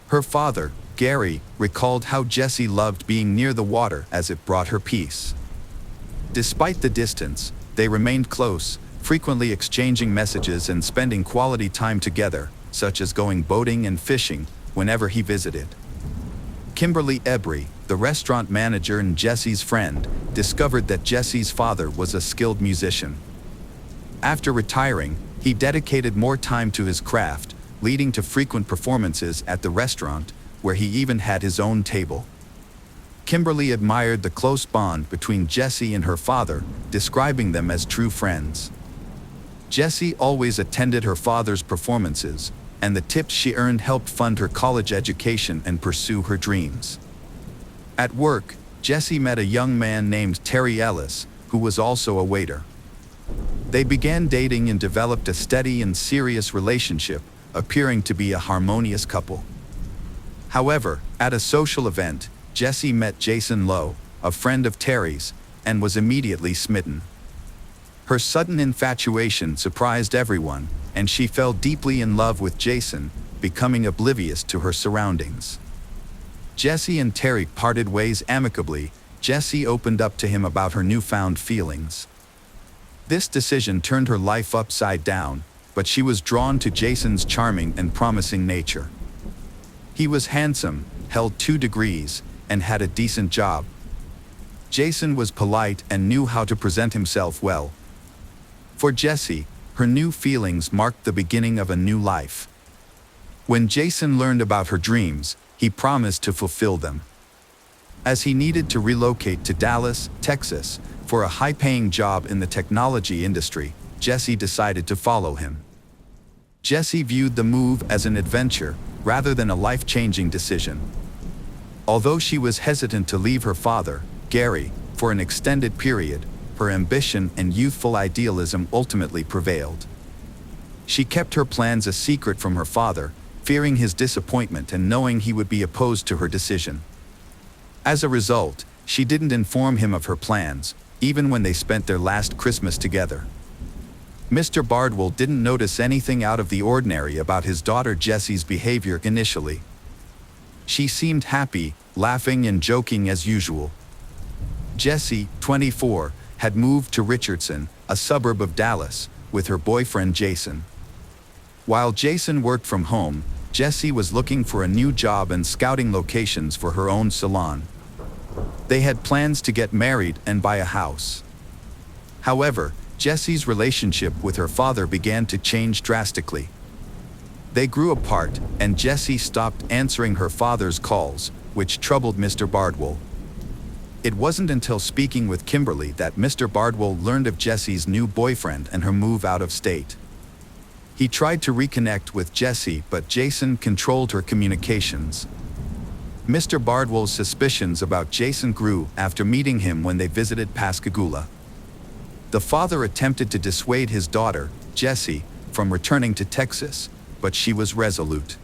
Her father, Gary, recalled how Jessie loved being near the water as it brought her peace. Despite the distance, they remained close, frequently exchanging messages and spending quality time together, such as going boating and fishing, whenever he visited. Kimberly Embry, the restaurant manager and Jessie's friend, discovered that Jessie's father was a skilled musician. After retiring, he dedicated more time to his craft, leading to frequent performances at the restaurant, where he even had his own table. Kimberly admired the close bond between Jessie and her father, describing them as true friends. Jessie always attended her father's performances, and the tips she earned helped fund her college education and pursue her dreams. At work, Jessie met a young man named Terry Ellis, who was also a waiter. They began dating and developed a steady and serious relationship, appearing to be a harmonious couple. However, at a social event, Jessie met Jason Lowe, a friend of Terry's, and was immediately smitten. Her sudden infatuation surprised everyone, and she fell deeply in love with Jason, becoming oblivious to her surroundings. Jessie and Terry parted ways amicably. Jessie opened up to him about her newfound feelings. This decision turned her life upside down, but she was drawn to Jason's charming and promising nature. He was handsome, held 2 degrees, and had a decent job. Jason was polite and knew how to present himself well. For Jessie, her new feelings marked the beginning of a new life. When Jason learned about her dreams, he promised to fulfill them. As he needed to relocate to Dallas, Texas, for a high-paying job in the technology industry, Jessie decided to follow him. Jessie viewed the move as an adventure, rather than a life-changing decision. Although she was hesitant to leave her father, Gary, for an extended period, her ambition and youthful idealism ultimately prevailed. She kept her plans a secret from her father, fearing his disappointment and knowing he would be opposed to her decision. As a result, she didn't inform him of her plans, even when they spent their last Christmas together. Mr. Bardwell didn't notice anything out of the ordinary about his daughter Jessie's behavior initially. She seemed happy, laughing and joking as usual. Jessie, 24, had moved to Richardson, a suburb of Dallas, with her boyfriend Jason. While Jason worked from home, Jessie was looking for a new job and scouting locations for her own salon. They had plans to get married and buy a house. However, Jessie's relationship with her father began to change drastically. They grew apart, and Jessie stopped answering her father's calls, which troubled Mr. Bardwell. It wasn't until speaking with Kimberly that Mr. Bardwell learned of Jessie's new boyfriend and her move out of state. He tried to reconnect with Jessie, but Jason controlled her communications. Mr. Bardwell's suspicions about Jason grew after meeting him when they visited Pascagoula. The father attempted to dissuade his daughter, Jessie, from returning to Texas, but she was resolute.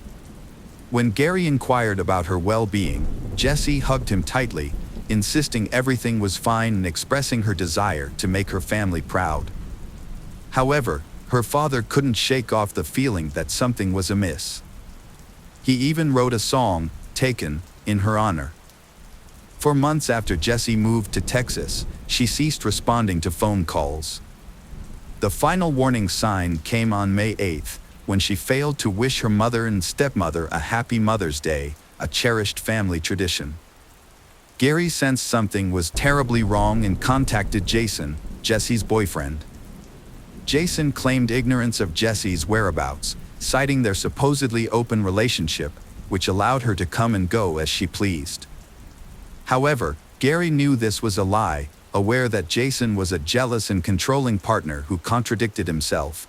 When Gary inquired about her well-being, Jessie hugged him tightly, insisting everything was fine and expressing her desire to make her family proud. However, her father couldn't shake off the feeling that something was amiss. He even wrote a song, "Taken," in her honor. For months after Jessie moved to Texas, she ceased responding to phone calls. The final warning sign came on May 8th, when she failed to wish her mother and stepmother a happy Mother's Day, a cherished family tradition. Gary sensed something was terribly wrong and contacted Jason, Jessie's boyfriend. Jason claimed ignorance of Jessie's whereabouts, citing their supposedly open relationship, which allowed her to come and go as she pleased. However, Gary knew this was a lie, aware that Jason was a jealous and controlling partner who contradicted himself.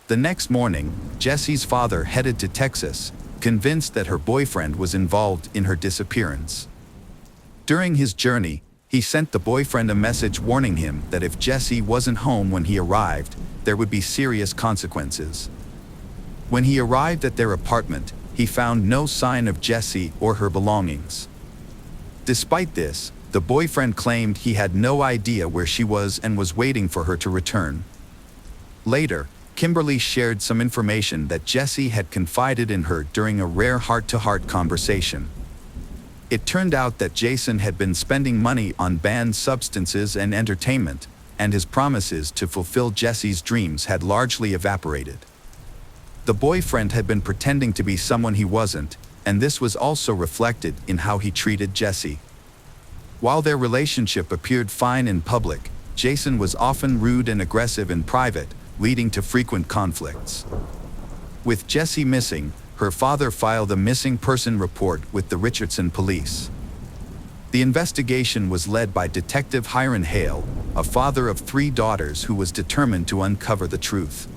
The next morning, Jessie's father headed to Texas, convinced that her boyfriend was involved in her disappearance. During his journey, he sent the boyfriend a message warning him that if Jessie wasn't home when he arrived, there would be serious consequences. When he arrived at their apartment, he found no sign of Jessie or her belongings. Despite this, the boyfriend claimed he had no idea where she was and was waiting for her to return. Later, Kimberly shared some information that Jessie had confided in her during a rare heart-to-heart conversation. It turned out that Jason had been spending money on banned substances and entertainment, and his promises to fulfill Jessie's dreams had largely evaporated. The boyfriend had been pretending to be someone he wasn't, and this was also reflected in how he treated Jessie. While their relationship appeared fine in public, Jason was often rude and aggressive in private, leading to frequent conflicts. With Jessie missing, her father filed a missing person report with the Richardson police. The investigation was led by Detective Hiram Hale, a father of 3 daughters who was determined to uncover the truth.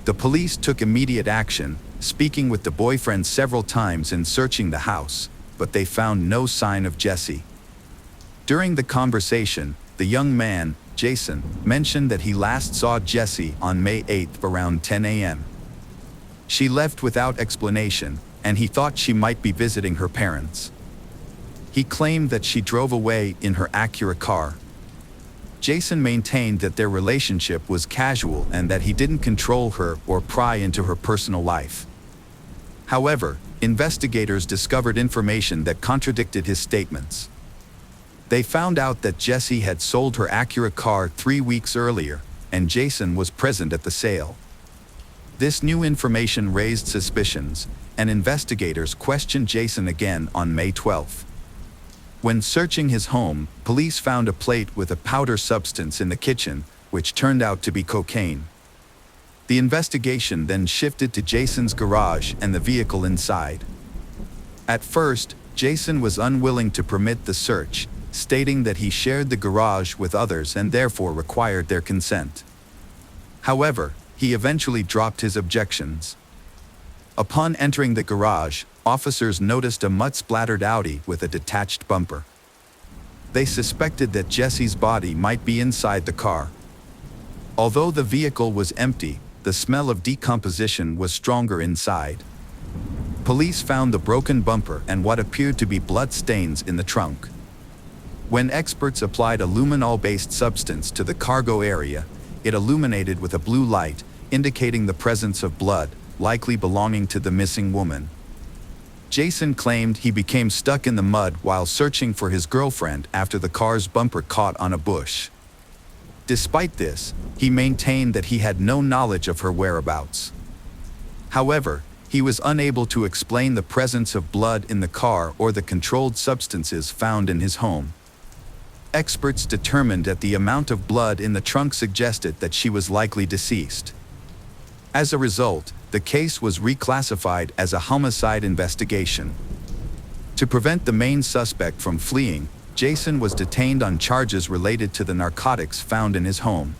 The police took immediate action, speaking with the boyfriend several times and searching the house, but they found no sign of Jessie. During the conversation, the young man, Jason, mentioned that he last saw Jessie on May 8th around 10 a.m. She left without explanation, and he thought she might be visiting her parents. He claimed that she drove away in her Acura car. Jason maintained that their relationship was casual and that he didn't control her or pry into her personal life. However, investigators discovered information that contradicted his statements. They found out that Jessie had sold her Acura car 3 weeks earlier, and Jason was present at the sale. This new information raised suspicions, and investigators questioned Jason again on May 12th. When searching his home, police found a plate with a powder substance in the kitchen, which turned out to be cocaine. The investigation then shifted to Jason's garage and the vehicle inside. At first, Jason was unwilling to permit the search, stating that he shared the garage with others and therefore required their consent. However, he eventually dropped his objections. Upon entering the garage, officers noticed a mud-splattered Audi with a detached bumper. They suspected that Jesse's body might be inside the car. Although the vehicle was empty, the smell of decomposition was stronger inside. Police found the broken bumper and what appeared to be blood stains in the trunk. When experts applied a luminol-based substance to the cargo area, it illuminated with a blue light, indicating the presence of blood, likely belonging to the missing woman. Jason claimed he became stuck in the mud while searching for his girlfriend after the car's bumper caught on a bush. Despite this, he maintained that he had no knowledge of her whereabouts. However, he was unable to explain the presence of blood in the car or the controlled substances found in his home. Experts determined that the amount of blood in the trunk suggested that she was likely deceased. As a result, the case was reclassified as a homicide investigation. To prevent the main suspect from fleeing, Jason was detained on charges related to the narcotics found in his home.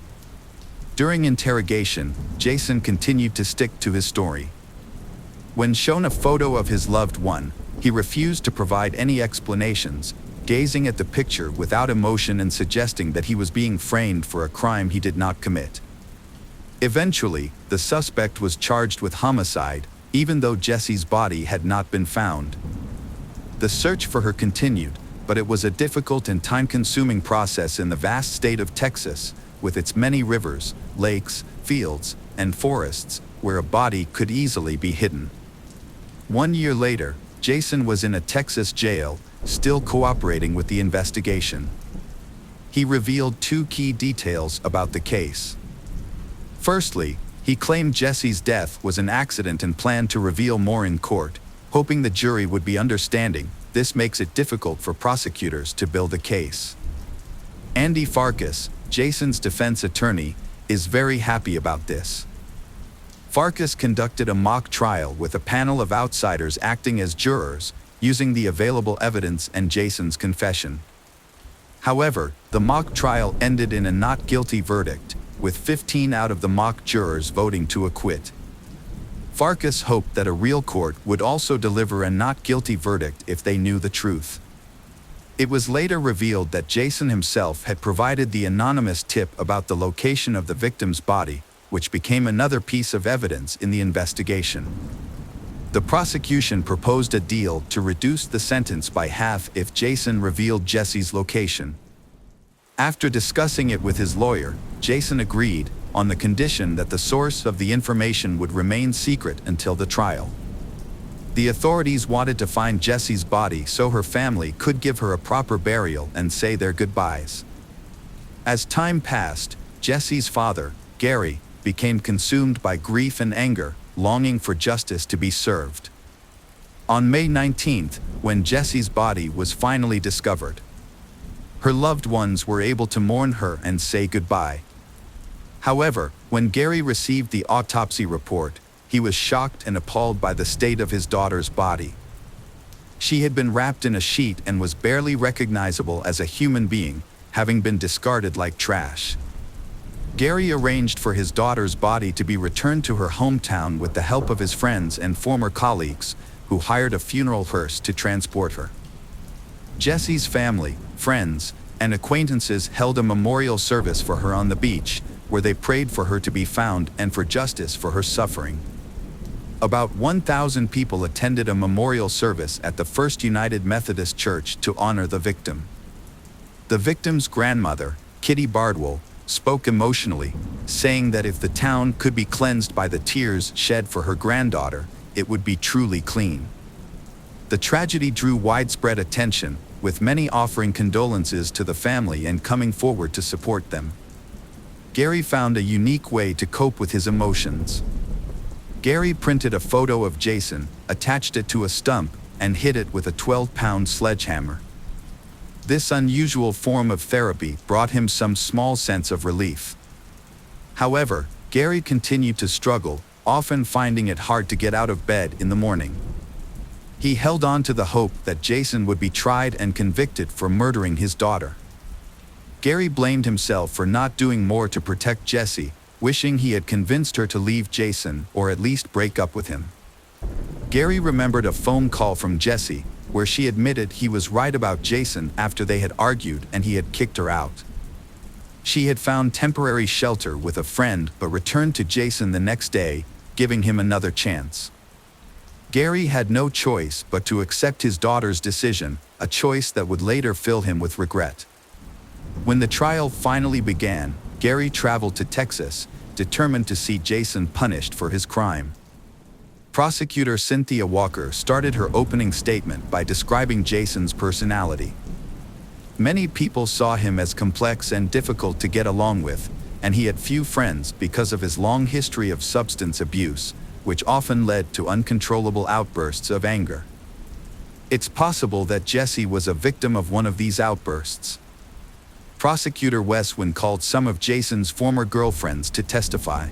During interrogation, Jason continued to stick to his story. When shown a photo of his loved one, he refused to provide any explanations, gazing at the picture without emotion and suggesting that he was being framed for a crime he did not commit. Eventually, the suspect was charged with homicide, even though Jesse's body had not been found. The search for her continued, but it was a difficult and time-consuming process in the vast state of Texas, with its many rivers, lakes, fields, and forests, where a body could easily be hidden. 1 year later, Jason was in a Texas jail, still cooperating with the investigation. He revealed 2 key details about the case. Firstly, he claimed Jesse's death was an accident and planned to reveal more in court, hoping the jury would be understanding. This makes it difficult for prosecutors to build a case. Andy Farkas, Jason's defense attorney, is very happy about this. Farkas conducted a mock trial with a panel of outsiders acting as jurors, using the available evidence and Jason's confession. However, the mock trial ended in a not guilty verdict, with 15 out of the mock jurors voting to acquit. Farkas hoped that a real court would also deliver a not guilty verdict if they knew the truth. It was later revealed that Jason himself had provided the anonymous tip about the location of the victim's body, which became another piece of evidence in the investigation. The prosecution proposed a deal to reduce the sentence by half if Jason revealed Jesse's location. After discussing it with his lawyer, Jason agreed, on the condition that the source of the information would remain secret until the trial. The authorities wanted to find Jesse's body so her family could give her a proper burial and say their goodbyes. As time passed, Jesse's father, Gary, became consumed by grief and anger, longing for justice to be served. On May 19th, when Jesse's body was finally discovered, her loved ones were able to mourn her and say goodbye. However, when Gary received the autopsy report, he was shocked and appalled by the state of his daughter's body. She had been wrapped in a sheet and was barely recognizable as a human being, having been discarded like trash. Gary arranged for his daughter's body to be returned to her hometown with the help of his friends and former colleagues, who hired a funeral hearse to transport her. Jesse's family, friends, and acquaintances held a memorial service for her on the beach, where they prayed for her to be found and for justice for her suffering. About 1,000 people attended a memorial service at the First United Methodist Church to honor the victim. The victim's grandmother, Kitty Bardwell, spoke emotionally, saying that if the town could be cleansed by the tears shed for her granddaughter, it would be truly clean. The tragedy drew widespread attention, with many offering condolences to the family and coming forward to support them. Gary found a unique way to cope with his emotions. Gary printed a photo of Jason, attached it to a stump, and hit it with a 12-pound sledgehammer. This unusual form of therapy brought him some small sense of relief. However, Gary continued to struggle, often finding it hard to get out of bed in the morning. He held on to the hope that Jason would be tried and convicted for murdering his daughter. Gary blamed himself for not doing more to protect Jessie, wishing he had convinced her to leave Jason or at least break up with him. Gary remembered a phone call from Jessie, where she admitted he was right about Jason after they had argued and he had kicked her out. She had found temporary shelter with a friend but returned to Jason the next day, giving him another chance. Gary had no choice but to accept his daughter's decision, a choice that would later fill him with regret. When the trial finally began, Gary traveled to Texas, determined to see Jason punished for his crime. Prosecutor Cynthia Walker started her opening statement by describing Jason's personality. Many people saw him as complex and difficult to get along with, and he had few friends because of his long history of substance abuse, which often led to uncontrollable outbursts of anger. It's possible that Jessie was a victim of one of these outbursts. Prosecutor Westwin called some of Jason's former girlfriends to testify.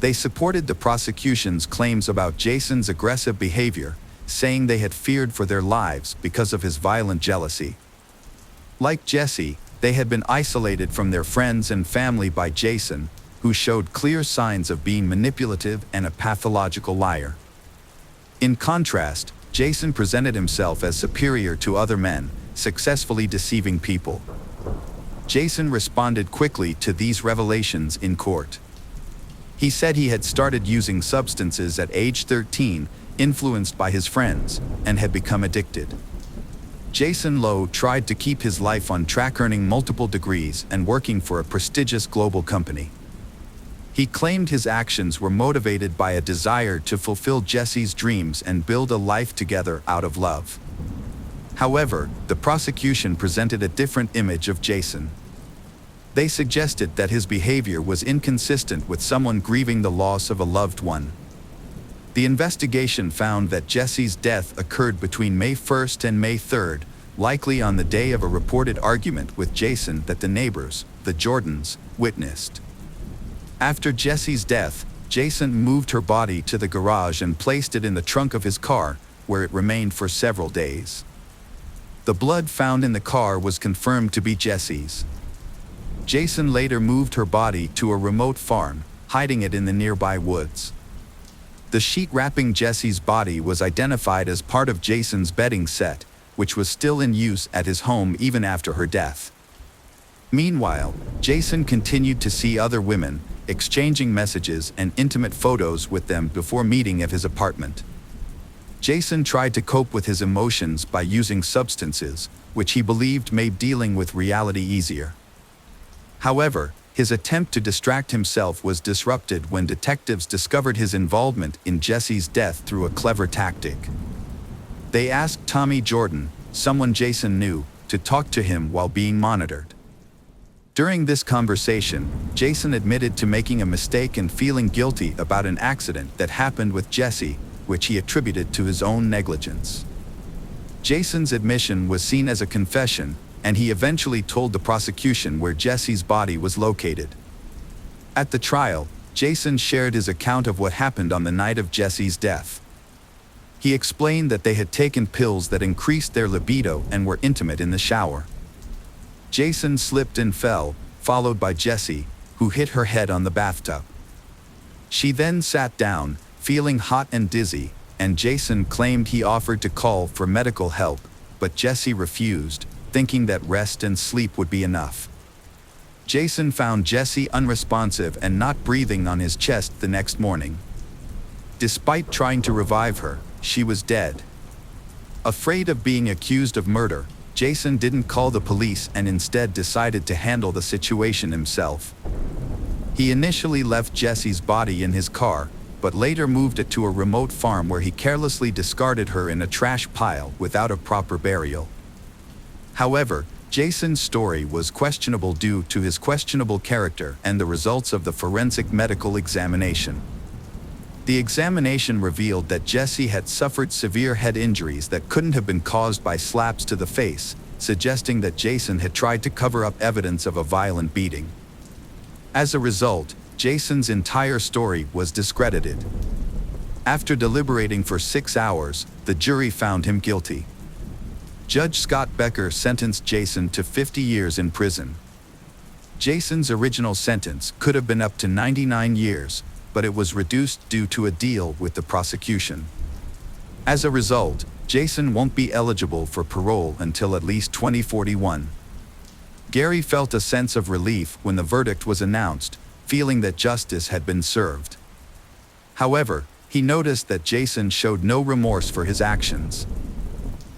They supported the prosecution's claims about Jason's aggressive behavior, saying they had feared for their lives because of his violent jealousy. Like Jessie, they had been isolated from their friends and family by Jason, who showed clear signs of being manipulative and a pathological liar. In contrast, Jason presented himself as superior to other men, successfully deceiving people. Jason responded quickly to these revelations in court. He said he had started using substances at age 13, influenced by his friends, and had become addicted. Jason Lowe tried to keep his life on track, earning multiple degrees and working for a prestigious global company. He claimed his actions were motivated by a desire to fulfill Jessie's dreams and build a life together out of love. However, the prosecution presented a different image of Jason. They suggested that his behavior was inconsistent with someone grieving the loss of a loved one. The investigation found that Jessie's death occurred between May 1st and May 3rd, likely on the day of a reported argument with Jason that the neighbors, the Jordans, witnessed. After Jessie's death, Jason moved her body to the garage and placed it in the trunk of his car, where it remained for several days. The blood found in the car was confirmed to be Jessie's. Jason later moved her body to a remote farm, hiding it in the nearby woods. The sheet wrapping Jessie's body was identified as part of Jason's bedding set, which was still in use at his home even after her death. Meanwhile, Jason continued to see other women, exchanging messages and intimate photos with them before meeting at his apartment. Jason tried to cope with his emotions by using substances, which he believed made dealing with reality easier. However, his attempt to distract himself was disrupted when detectives discovered his involvement in Jessie's death through a clever tactic. They asked Tommy Jordan, someone Jason knew, to talk to him while being monitored. During this conversation, Jason admitted to making a mistake and feeling guilty about an accident that happened with Jessie, which he attributed to his own negligence. Jason's admission was seen as a confession, and he eventually told the prosecution where Jessie's body was located. At the trial, Jason shared his account of what happened on the night of Jessie's death. He explained that they had taken pills that increased their libido and were intimate in the shower. Jason slipped and fell, followed by Jessie, who hit her head on the bathtub. She then sat down, feeling hot and dizzy, and Jason claimed he offered to call for medical help, but Jessie refused, thinking that rest and sleep would be enough. Jason found Jessie unresponsive and not breathing on his chest the next morning. Despite trying to revive her, she was dead. Afraid of being accused of murder, Jason didn't call the police and instead decided to handle the situation himself. He initially left Jessie's body in his car, but later moved it to a remote farm where he carelessly discarded her in a trash pile without a proper burial. However, Jason's story was questionable due to his questionable character and the results of the forensic medical examination. The examination revealed that Jessie had suffered severe head injuries that couldn't have been caused by slaps to the face, suggesting that Jason had tried to cover up evidence of a violent beating. As a result, Jason's entire story was discredited. After deliberating for 6 hours, the jury found him guilty. Judge Scott Becker sentenced Jason to 50 years in prison. Jason's original sentence could have been up to 99 years, but it was reduced due to a deal with the prosecution. As a result, Jason won't be eligible for parole until at least 2041. Gary felt a sense of relief when the verdict was announced, feeling that justice had been served. However, he noticed that Jason showed no remorse for his actions.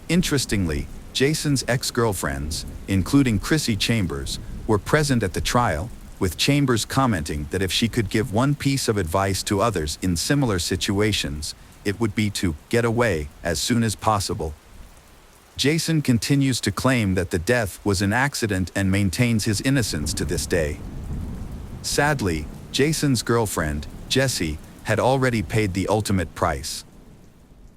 Interestingly, Jason's ex-girlfriends, including Chrissy Chambers, were present at the trial, with Chambers commenting that if she could give one piece of advice to others in similar situations, it would be to get away as soon as possible. Jason continues to claim that the death was an accident and maintains his innocence to this day. Sadly, Jason's girlfriend, Jessie, had already paid the ultimate price.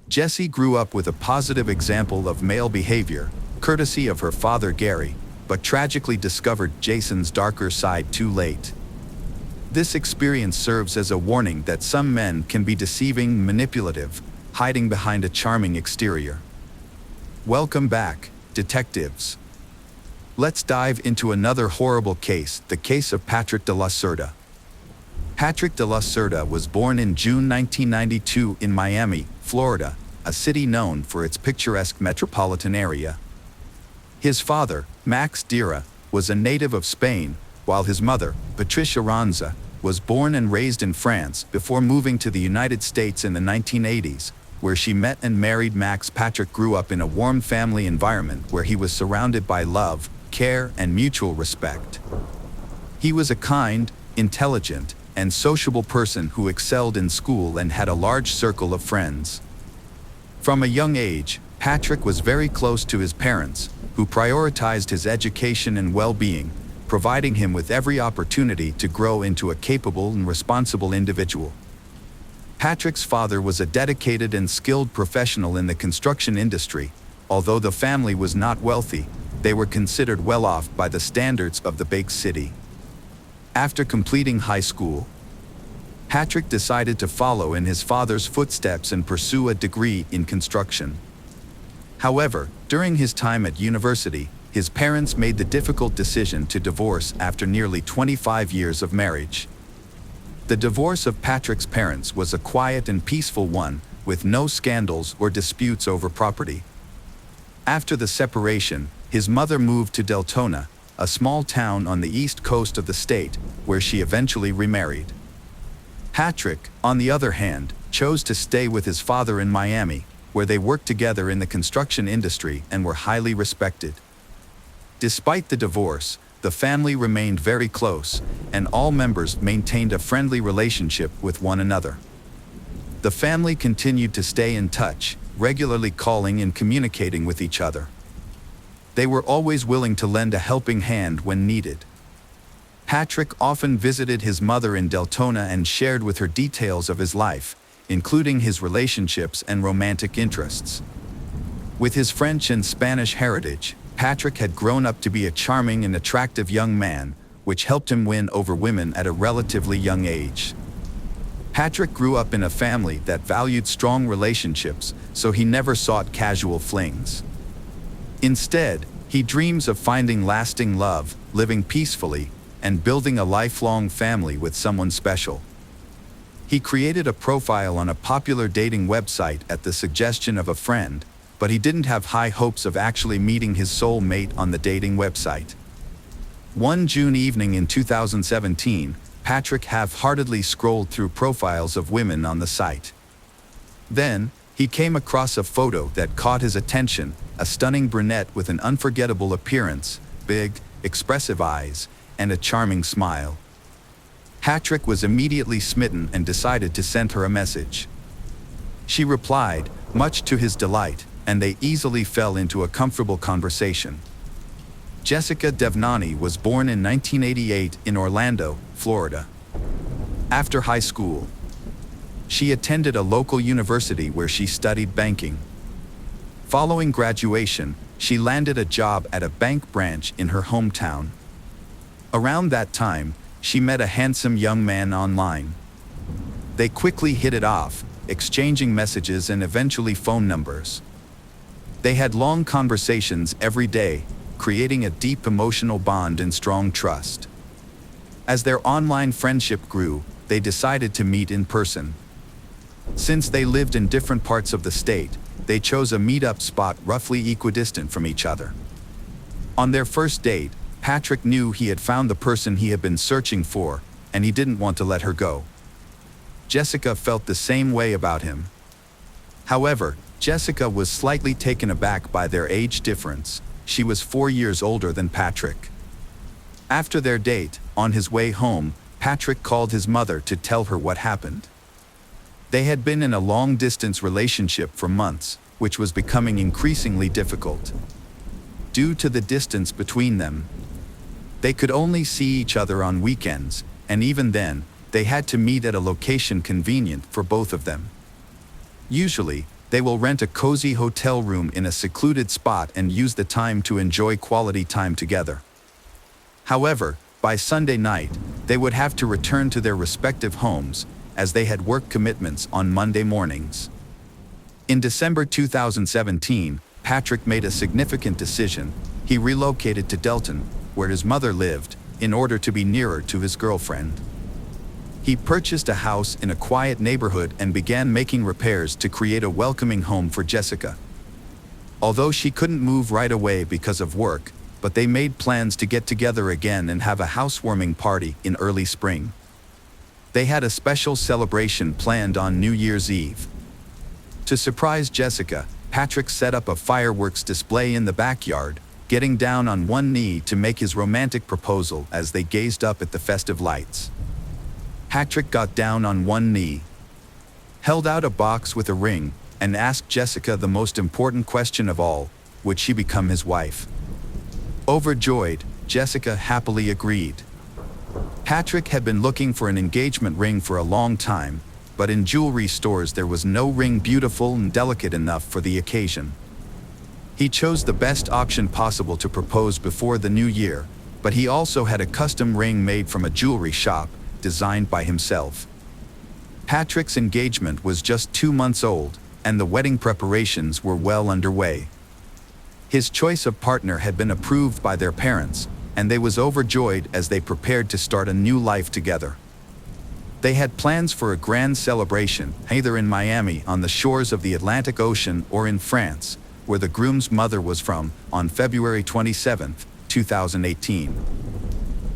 Jessie grew up with a positive example of male behavior, courtesy of her father Gary, but tragically discovered Jason's darker side too late. This experience serves as a warning that some men can be deceiving, manipulative, hiding behind a charming exterior. Welcome back, detectives. Let's dive into another horrible case, the case of Patrick de la Cerda. Patrick de la Cerda was born in June 1992 in Miami, Florida, a city known for its picturesque metropolitan area. His father, Max Dira, was a native of Spain, while his mother, Patricia Ranza, was born and raised in France before moving to the United States in the 1980s, where she met and married Max. Patrick grew up in a warm family environment where he was surrounded by love, care, and mutual respect. He was a kind, intelligent, and sociable person who excelled in school and had a large circle of friends. From a young age, Patrick was very close to his parents, who prioritized his education and well-being, providing him with every opportunity to grow into a capable and responsible individual. Patrick's father was a dedicated and skilled professional in the construction industry. Although the family was not wealthy, they were considered well off by the standards of the big city. After completing high school, Patrick decided to follow in his father's footsteps and pursue a degree in construction. However, during his time at university, his parents made the difficult decision to divorce after nearly 25 years of marriage. The divorce of Patrick's parents was a quiet and peaceful one, with no scandals or disputes over property. After the separation, his mother moved to Deltona, a small town on the east coast of the state, where she eventually remarried. Patrick, on the other hand, chose to stay with his father in Miami, where they worked together in the construction industry and were highly respected. Despite the divorce, the family remained very close, and all members maintained a friendly relationship with one another. The family continued to stay in touch, regularly calling and communicating with each other. They were always willing to lend a helping hand when needed. Patrick often visited his mother in Deltona and shared with her details of his life, including his relationships and romantic interests. With his French and Spanish heritage, Patrick had grown up to be a charming and attractive young man, which helped him win over women at a relatively young age. Patrick grew up in a family that valued strong relationships, so he never sought casual flings. Instead, he dreams of finding lasting love, living peacefully, and building a lifelong family with someone special. He created a profile on a popular dating website at the suggestion of a friend, but he didn't have high hopes of actually meeting his soul mate on the dating website. One June evening in 2017, Patrick half-heartedly scrolled through profiles of women on the site. Then, he came across a photo that caught his attention, a stunning brunette with an unforgettable appearance, big, expressive eyes, and a charming smile. Patrick was immediately smitten and decided to send her a message. She replied, much to his delight, and they easily fell into a comfortable conversation. Jessica Devnani was born in 1988 in Orlando, Florida. After high school, she attended a local university where she studied banking. Following graduation, she landed a job at a bank branch in her hometown. Around that time, she met a handsome young man online. They quickly hit it off, exchanging messages and eventually phone numbers. They had long conversations every day, creating a deep emotional bond and strong trust. As their online friendship grew, they decided to meet in person. Since they lived in different parts of the state, they chose a meet-up spot roughly equidistant from each other. On their first date, Patrick knew he had found the person he had been searching for, and he didn't want to let her go. Jessica felt the same way about him. However, Jessica was slightly taken aback by their age difference. She was 4 years older than Patrick. After their date, on his way home, Patrick called his mother to tell her what happened. They had been in a long-distance relationship for months, which was becoming increasingly difficult. Due to the distance between them, they could only see each other on weekends, and even then, they had to meet at a location convenient for both of them. Usually, they will rent a cozy hotel room in a secluded spot and use the time to enjoy quality time together. However, by Sunday night, they would have to return to their respective homes, as they had work commitments on Monday mornings. In December 2017, Patrick made a significant decision. He relocated to Delton, where his mother lived, in order to be nearer to his girlfriend. He purchased a house in a quiet neighborhood and began making repairs to create a welcoming home for Jessica. Although she couldn't move right away because of work, but they made plans to get together again and have a housewarming party in early spring. They had a special celebration planned on New Year's Eve. To surprise Jessica, Patrick set up a fireworks display in the backyard, getting down on one knee to make his romantic proposal as they gazed up at the festive lights. Patrick got down on one knee, held out a box with a ring, and asked Jessica the most important question of all: would she become his wife? Overjoyed, Jessica happily agreed. Patrick had been looking for an engagement ring for a long time, but in jewelry stores there was no ring beautiful and delicate enough for the occasion. He chose the best option possible to propose before the new year, but he also had a custom ring made from a jewelry shop, designed by himself. Patrick's engagement was just 2 months old, and the wedding preparations were well underway. His choice of partner had been approved by their parents, and they was overjoyed as they prepared to start a new life together. They had plans for a grand celebration, either in Miami on the shores of the Atlantic Ocean or in France, where the groom's mother was from, on February 27, 2018.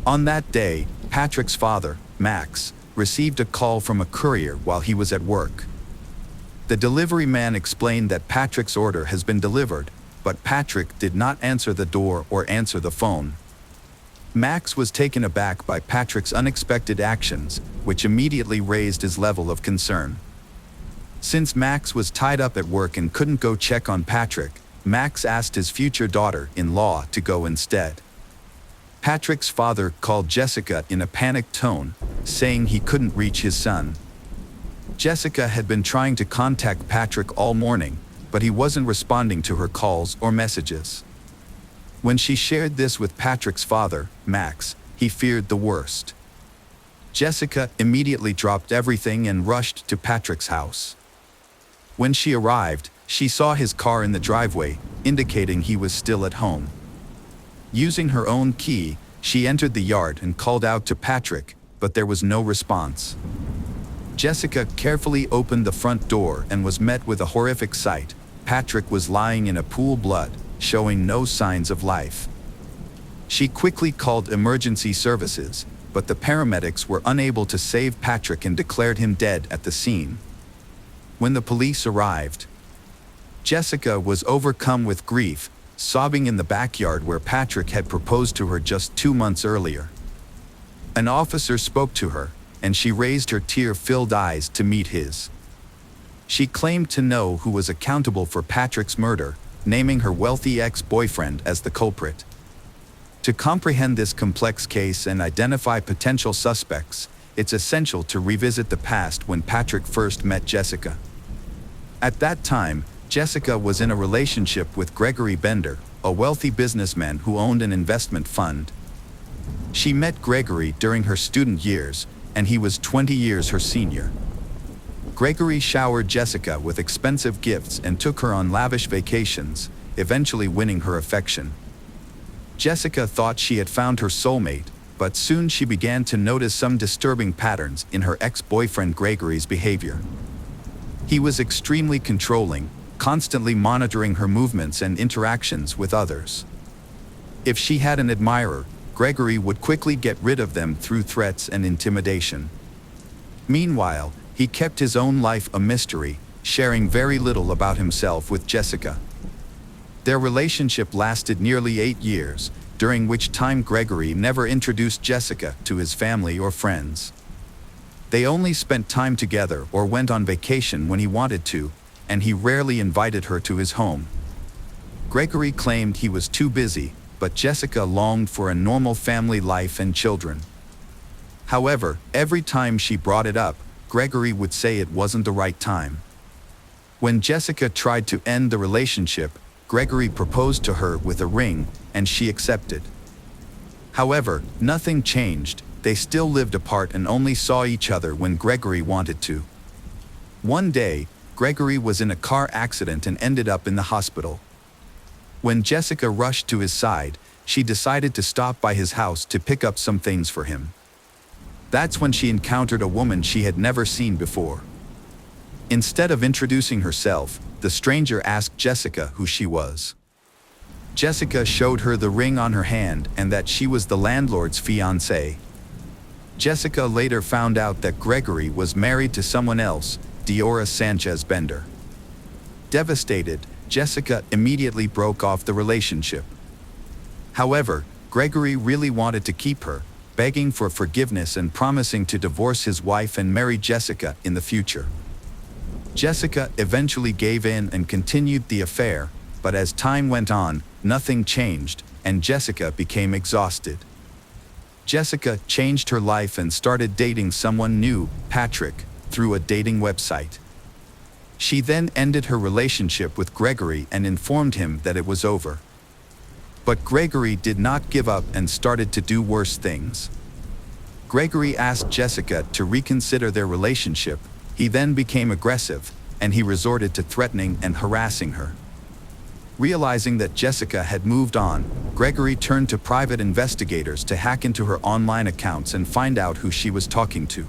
On that day, Patrick's father, Max, received a call from a courier while he was at work. The delivery man explained that Patrick's order has been delivered, but Patrick did not answer the door or answer the phone. Max was taken aback by Patrick's unexpected actions, which immediately raised his level of concern. Since Max was tied up at work and couldn't go check on Patrick, Max asked his future daughter-in-law to go instead. Patrick's father called Jessica in a panicked tone, saying he couldn't reach his son. Jessica had been trying to contact Patrick all morning, but he wasn't responding to her calls or messages. When she shared this with Patrick's father, Max, he feared the worst. Jessica immediately dropped everything and rushed to Patrick's house. When she arrived, she saw his car in the driveway, indicating he was still at home. Using her own key, she entered the yard and called out to Patrick, but there was no response. Jessica carefully opened the front door and was met with a horrific sight. Patrick was lying in a pool of blood, showing no signs of life. She quickly called emergency services, but the paramedics were unable to save Patrick and declared him dead at the scene. When the police arrived, Jessica was overcome with grief, sobbing in the backyard where Patrick had proposed to her just 2 months earlier. An officer spoke to her, and she raised her tear-filled eyes to meet his. She claimed to know who was accountable for Patrick's murder, naming her wealthy ex-boyfriend as the culprit. To comprehend this complex case and identify potential suspects, it's essential to revisit the past when Patrick first met Jessica. At that time, Jessica was in a relationship with Gregory Bender, a wealthy businessman who owned an investment fund. She met Gregory during her student years, and he was 20 years her senior. Gregory showered Jessica with expensive gifts and took her on lavish vacations, eventually winning her affection. Jessica thought she had found her soulmate, but soon she began to notice some disturbing patterns in her ex-boyfriend Gregory's behavior. He was extremely controlling, constantly monitoring her movements and interactions with others. If she had an admirer, Gregory would quickly get rid of them through threats and intimidation. Meanwhile, he kept his own life a mystery, sharing very little about himself with Jessica. Their relationship lasted nearly 8 years, during which time Gregory never introduced Jessica to his family or friends. They only spent time together or went on vacation when he wanted to, and he rarely invited her to his home. Gregory claimed he was too busy, but Jessica longed for a normal family life and children. However, every time she brought it up, Gregory would say it wasn't the right time. When Jessica tried to end the relationship, Gregory proposed to her with a ring, and she accepted. However, nothing changed. They still lived apart and only saw each other when Gregory wanted to. One day, Gregory was in a car accident and ended up in the hospital. When Jessica rushed to his side, she decided to stop by his house to pick up some things for him. That's when she encountered a woman she had never seen before. Instead of introducing herself, the stranger asked Jessica who she was. Jessica showed her the ring on her hand and that she was the landlord's fiancée. Jessica later found out that Gregory was married to someone else, Diora Sanchez Bender. Devastated, Jessica immediately broke off the relationship. However, Gregory really wanted to keep her, begging for forgiveness and promising to divorce his wife and marry Jessica in the future. Jessica eventually gave in and continued the affair, but as time went on, nothing changed, and Jessica became exhausted. Jessica changed her life and started dating someone new, Patrick, through a dating website. She then ended her relationship with Gregory and informed him that it was over. But Gregory did not give up and started to do worse things. Gregory asked Jessica to reconsider their relationship. He then became aggressive, and he resorted to threatening and harassing her. Realizing that Jessica had moved on, Gregory turned to private investigators to hack into her online accounts and find out who she was talking to.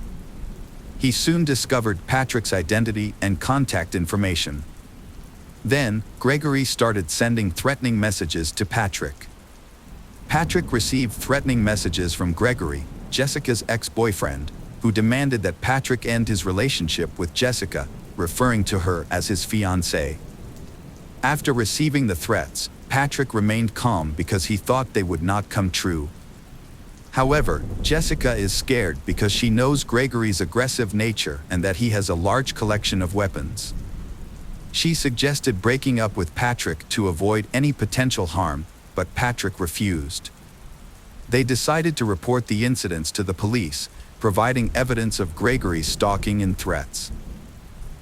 He soon discovered Patrick's identity and contact information. Then, Gregory started sending threatening messages to Patrick. Patrick received threatening messages from Gregory, Jessica's ex-boyfriend, who demanded that Patrick end his relationship with Jessica, referring to her as his fiancée. After receiving the threats, Patrick remained calm because he thought they would not come true. However, Jessica is scared because she knows Gregory's aggressive nature and that he has a large collection of weapons. She suggested breaking up with Patrick to avoid any potential harm, but Patrick refused. They decided to report the incidents to the police, providing evidence of Gregory's stalking and threats.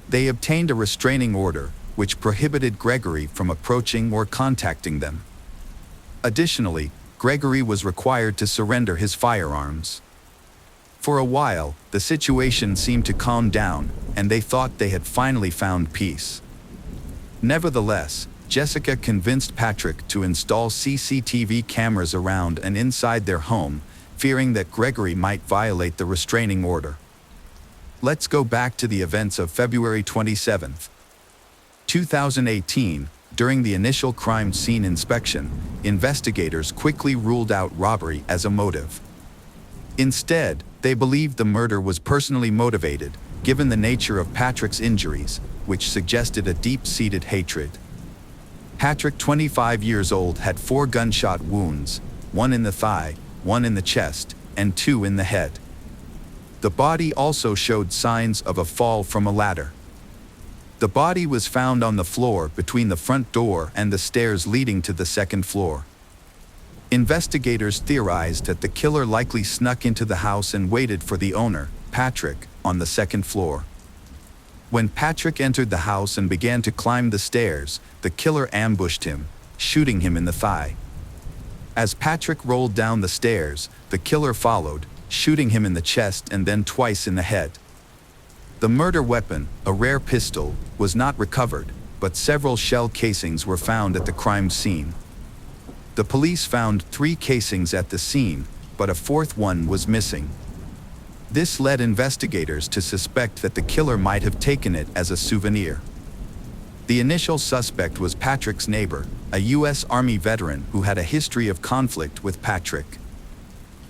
They obtained a restraining order, which prohibited Gregory from approaching or contacting them. Additionally, Gregory was required to surrender his firearms. For a while, the situation seemed to calm down, and they thought they had finally found peace. Nevertheless, Jessica convinced Patrick to install CCTV cameras around and inside their home, fearing that Gregory might violate the restraining order. Let's go back to the events of February 27, 2018. During the initial crime scene inspection, investigators quickly ruled out robbery as a motive. Instead, they believed the murder was personally motivated, given the nature of Patrick's injuries, which suggested a deep-seated hatred. Patrick, 25 years old, had 4 gunshot wounds, 1 in the thigh, 1 in the chest, and 2 in the head. The body also showed signs of a fall from a ladder. The body was found on the floor between the front door and the stairs leading to the second floor. Investigators theorized that the killer likely snuck into the house and waited for the owner, Patrick, on the second floor. When Patrick entered the house and began to climb the stairs, the killer ambushed him, shooting him in the thigh. As Patrick rolled down the stairs, the killer followed, shooting him in the chest and then twice in the head. The murder weapon, a rare pistol, was not recovered, but several shell casings were found at the crime scene. The police found 3 casings at the scene, but a 4th one was missing. This led investigators to suspect that the killer might have taken it as a souvenir. The initial suspect was Patrick's neighbor, a U.S. Army veteran who had a history of conflict with Patrick.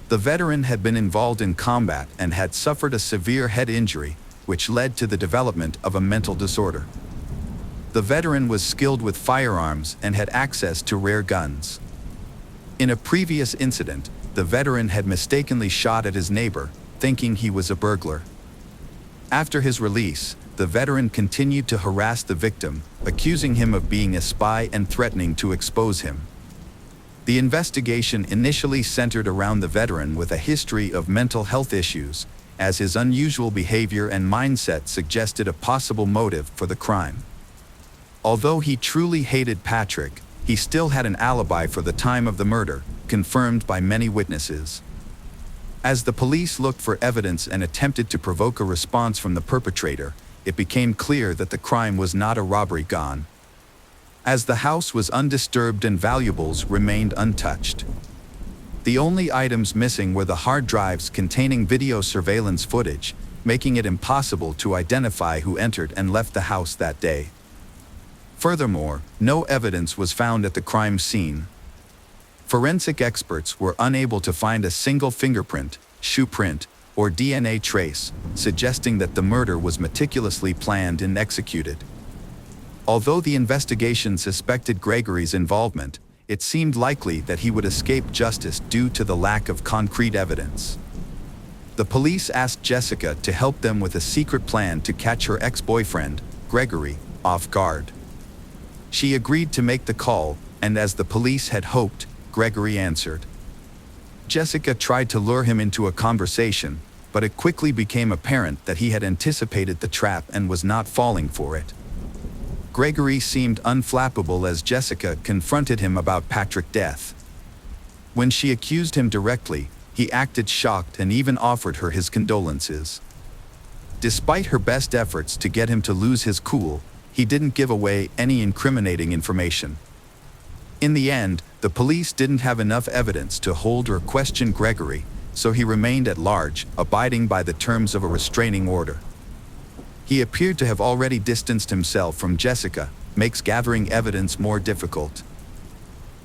The veteran had been involved in combat and had suffered a severe head injury, which led to the development of a mental disorder. The veteran was skilled with firearms and had access to rare guns. In a previous incident, the veteran had mistakenly shot at his neighbor, thinking he was a burglar. After his release, the veteran continued to harass the victim, accusing him of being a spy and threatening to expose him. The investigation initially centered around the veteran with a history of mental health issues, as his unusual behavior and mindset suggested a possible motive for the crime. Although he truly hated Patrick, he still had an alibi for the time of the murder, confirmed by many witnesses. As the police looked for evidence and attempted to provoke a response from the perpetrator, it became clear that the crime was not a robbery gone, as the house was undisturbed and valuables remained untouched. The only items missing were the hard drives containing video surveillance footage, making it impossible to identify who entered and left the house that day. Furthermore, no evidence was found at the crime scene. Forensic experts were unable to find a single fingerprint, shoe print, or DNA trace, suggesting that the murder was meticulously planned and executed. Although the investigation suspected Gregory's involvement, it seemed likely that he would escape justice due to the lack of concrete evidence. The police asked Jessica to help them with a secret plan to catch her ex-boyfriend, Gregory, off guard. She agreed to make the call, and as the police had hoped, Gregory answered. Jessica tried to lure him into a conversation, but it quickly became apparent that he had anticipated the trap and was not falling for it. Gregory seemed unflappable as Jessica confronted him about Patrick's death. When she accused him directly, he acted shocked and even offered her his condolences. Despite her best efforts to get him to lose his cool, he didn't give away any incriminating information. In the end, the police didn't have enough evidence to hold or question Gregory, so he remained at large, abiding by the terms of a restraining order. He appeared to have already distanced himself from Jessica, makes gathering evidence more difficult.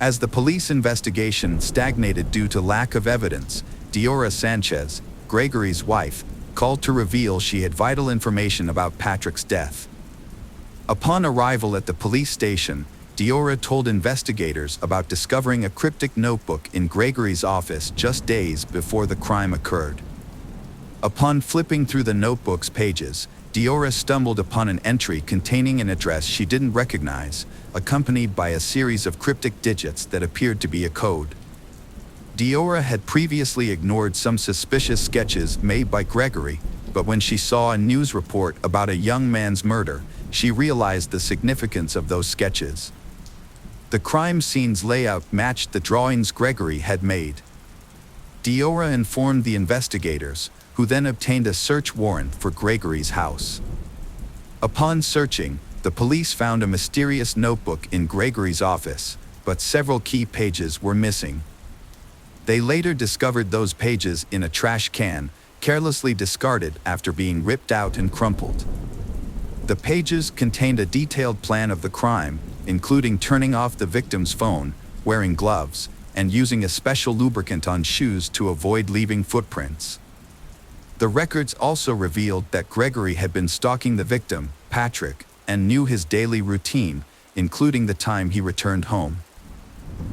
As the police investigation stagnated due to lack of evidence, Diora Sanchez, Gregory's wife, called to reveal she had vital information about Patrick's death. Upon arrival at the police station, Diora told investigators about discovering a cryptic notebook in Gregory's office just days before the crime occurred. Upon flipping through the notebook's pages, Diora stumbled upon an entry containing an address she didn't recognize, accompanied by a series of cryptic digits that appeared to be a code. Diora had previously ignored some suspicious sketches made by Gregory, but when she saw a news report about a young man's murder, she realized the significance of those sketches. The crime scene's layout matched the drawings Gregory had made. Diora informed the investigators, who then obtained a search warrant for Gregory's house. Upon searching, the police found a mysterious notebook in Gregory's office, but several key pages were missing. They later discovered those pages in a trash can, carelessly discarded after being ripped out and crumpled. The pages contained a detailed plan of the crime, including turning off the victim's phone, wearing gloves, and using a special lubricant on shoes to avoid leaving footprints. The records also revealed that Gregory had been stalking the victim, Patrick, and knew his daily routine, including the time he returned home.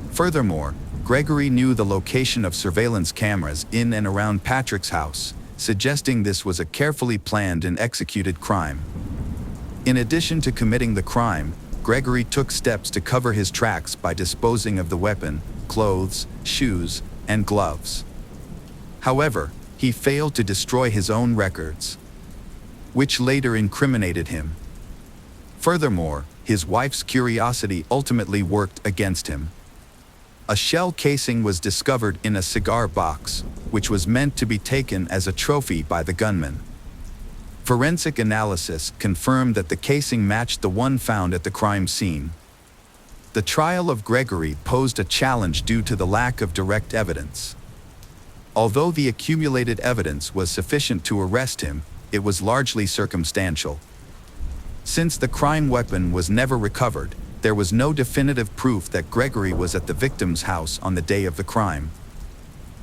Furthermore, Gregory knew the location of surveillance cameras in and around Patrick's house, suggesting this was a carefully planned and executed crime. In addition to committing the crime, Gregory took steps to cover his tracks by disposing of the weapon, clothes, shoes, and gloves. However, he failed to destroy his own records, which later incriminated him. Furthermore, his wife's curiosity ultimately worked against him. A shell casing was discovered in a cigar box, which was meant to be taken as a trophy by the gunman. Forensic analysis confirmed that the casing matched the one found at the crime scene. The trial of Gregory posed a challenge due to the lack of direct evidence. Although the accumulated evidence was sufficient to arrest him, it was largely circumstantial. Since the crime weapon was never recovered, there was no definitive proof that Gregory was at the victim's house on the day of the crime.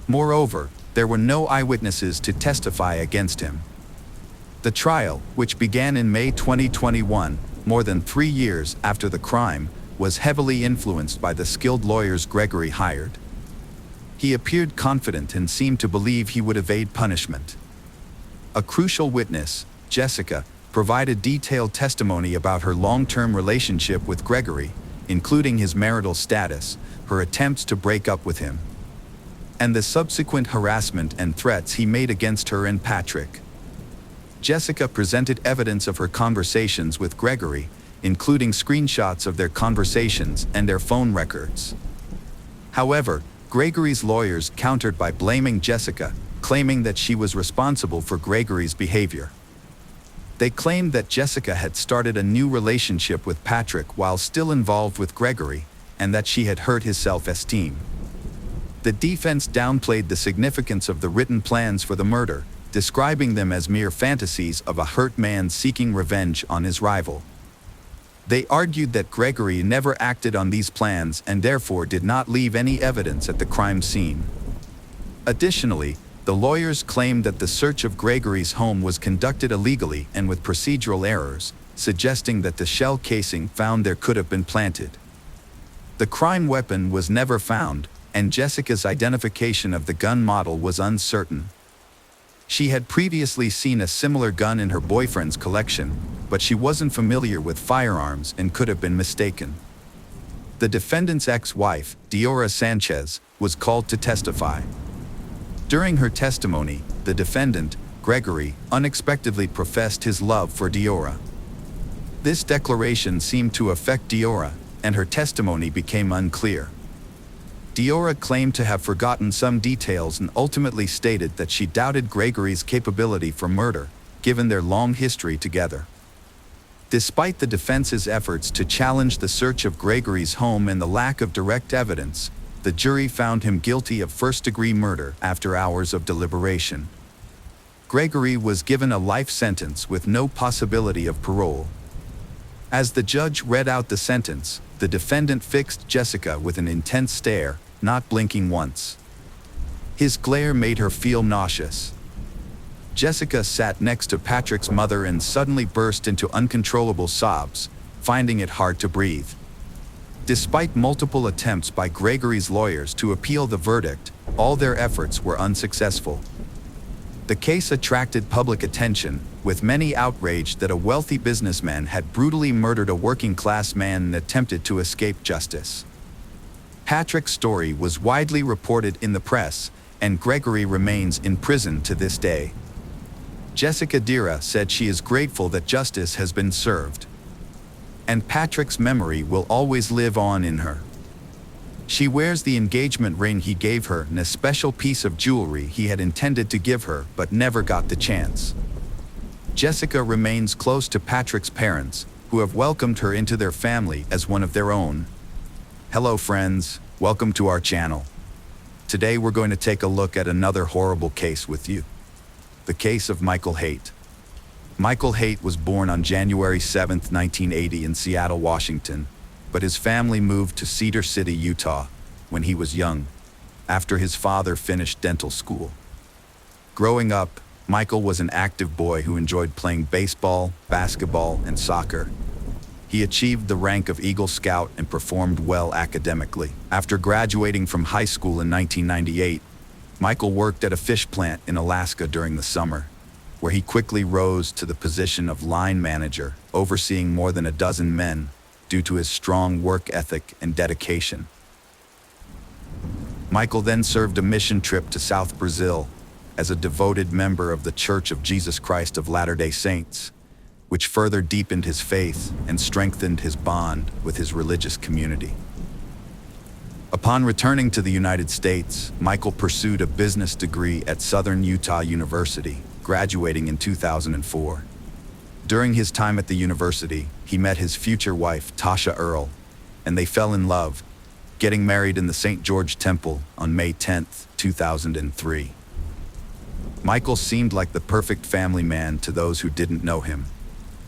Moreover, there were no eyewitnesses to testify against him. The trial, which began in May 2021, more than 3 years after the crime, was heavily influenced by the skilled lawyers Gregory hired. He appeared confident and seemed to believe he would evade punishment. A crucial witness, Jessica, provided detailed testimony about her long-term relationship with Gregory, including his marital status, her attempts to break up with him, and the subsequent harassment and threats he made against her and Patrick. Jessica presented evidence of her conversations with Gregory, including screenshots of their conversations and their phone records. However, Gregory's lawyers countered by blaming Jessica, claiming that she was responsible for Gregory's behavior. They claimed that Jessica had started a new relationship with Patrick while still involved with Gregory, and that she had hurt his self-esteem. The defense downplayed the significance of the written plans for the murder, describing them as mere fantasies of a hurt man seeking revenge on his rival. They argued that Gregory never acted on these plans and therefore did not leave any evidence at the crime scene. Additionally, the lawyers claimed that the search of Gregory's home was conducted illegally and with procedural errors, suggesting that the shell casing found there could have been planted. The crime weapon was never found, and Jessica's identification of the gun model was uncertain. She had previously seen a similar gun in her boyfriend's collection, but she wasn't familiar with firearms and could have been mistaken. The defendant's ex-wife, Diora Sanchez, was called to testify. During her testimony, the defendant, Gregory, unexpectedly professed his love for Diora. This declaration seemed to affect Diora, and her testimony became unclear. Diora claimed to have forgotten some details and ultimately stated that she doubted Gregory's capability for murder, given their long history together. Despite the defense's efforts to challenge the search of Gregory's home and the lack of direct evidence, the jury found him guilty of first-degree murder after hours of deliberation. Gregory was given a life sentence with no possibility of parole. As the judge read out the sentence, the defendant fixed Jessica with an intense stare, not blinking once. His glare made her feel nauseous. Jessica sat next to Patrick's mother and suddenly burst into uncontrollable sobs, finding it hard to breathe. Despite multiple attempts by Gregory's lawyers to appeal the verdict, all their efforts were unsuccessful. The case attracted public attention, with many outraged that a wealthy businessman had brutally murdered a working-class man and attempted to escape justice. Patrick's story was widely reported in the press, and Gregory remains in prison to this day. Jessica Dira said she is grateful that justice has been served, and Patrick's memory will always live on in her. She wears the engagement ring he gave her and a special piece of jewelry he had intended to give her but never got the chance. Jessica remains close to Patrick's parents, who have welcomed her into their family as one of their own. Hello friends, welcome to our channel. Today we're going to take a look at another horrible case with you. The case of Michael Haight. Michael Haight was born on January 7, 1980 in Seattle, Washington, but his family moved to Cedar City, Utah, when he was young, after his father finished dental school. Growing up, Michael was an active boy who enjoyed playing baseball, basketball, and soccer. He achieved the rank of Eagle Scout and performed well academically. After graduating from high school in 1998, Michael worked at a fish plant in Alaska during the summer, where he quickly rose to the position of line manager, overseeing more than a dozen men, due to his strong work ethic and dedication. Michael then served a mission trip to South Brazil as a devoted member of the Church of Jesus Christ of Latter-day Saints, which further deepened his faith and strengthened his bond with his religious community. Upon returning to the United States, Michael pursued a business degree at Southern Utah University, graduating in 2004. During his time at the university, he met his future wife, Tasha Earle, and they fell in love, getting married in the St. George Temple on May 10, 2003. Michael seemed like the perfect family man to those who didn't know him.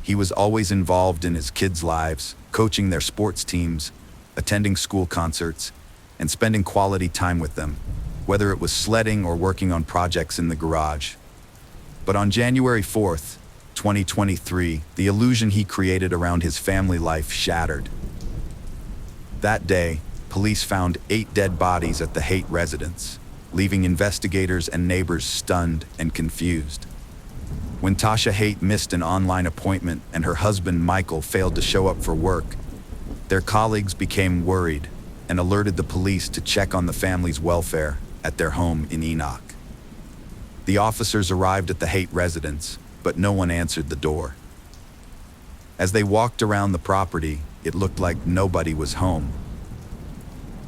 He was always involved in his kids' lives, coaching their sports teams, attending school concerts, and spending quality time with them, whether it was sledding or working on projects in the garage. But on January 4th, 2023, the illusion he created around his family life shattered. That day, police found 8 dead bodies at the Haight residence, leaving investigators and neighbors stunned and confused. When Tasha Haight missed an online appointment and her husband Michael failed to show up for work, their colleagues became worried and alerted the police to check on the family's welfare at their home in Enoch. The officers arrived at the Haight residence, but no one answered the door. As they walked around the property, it looked like nobody was home.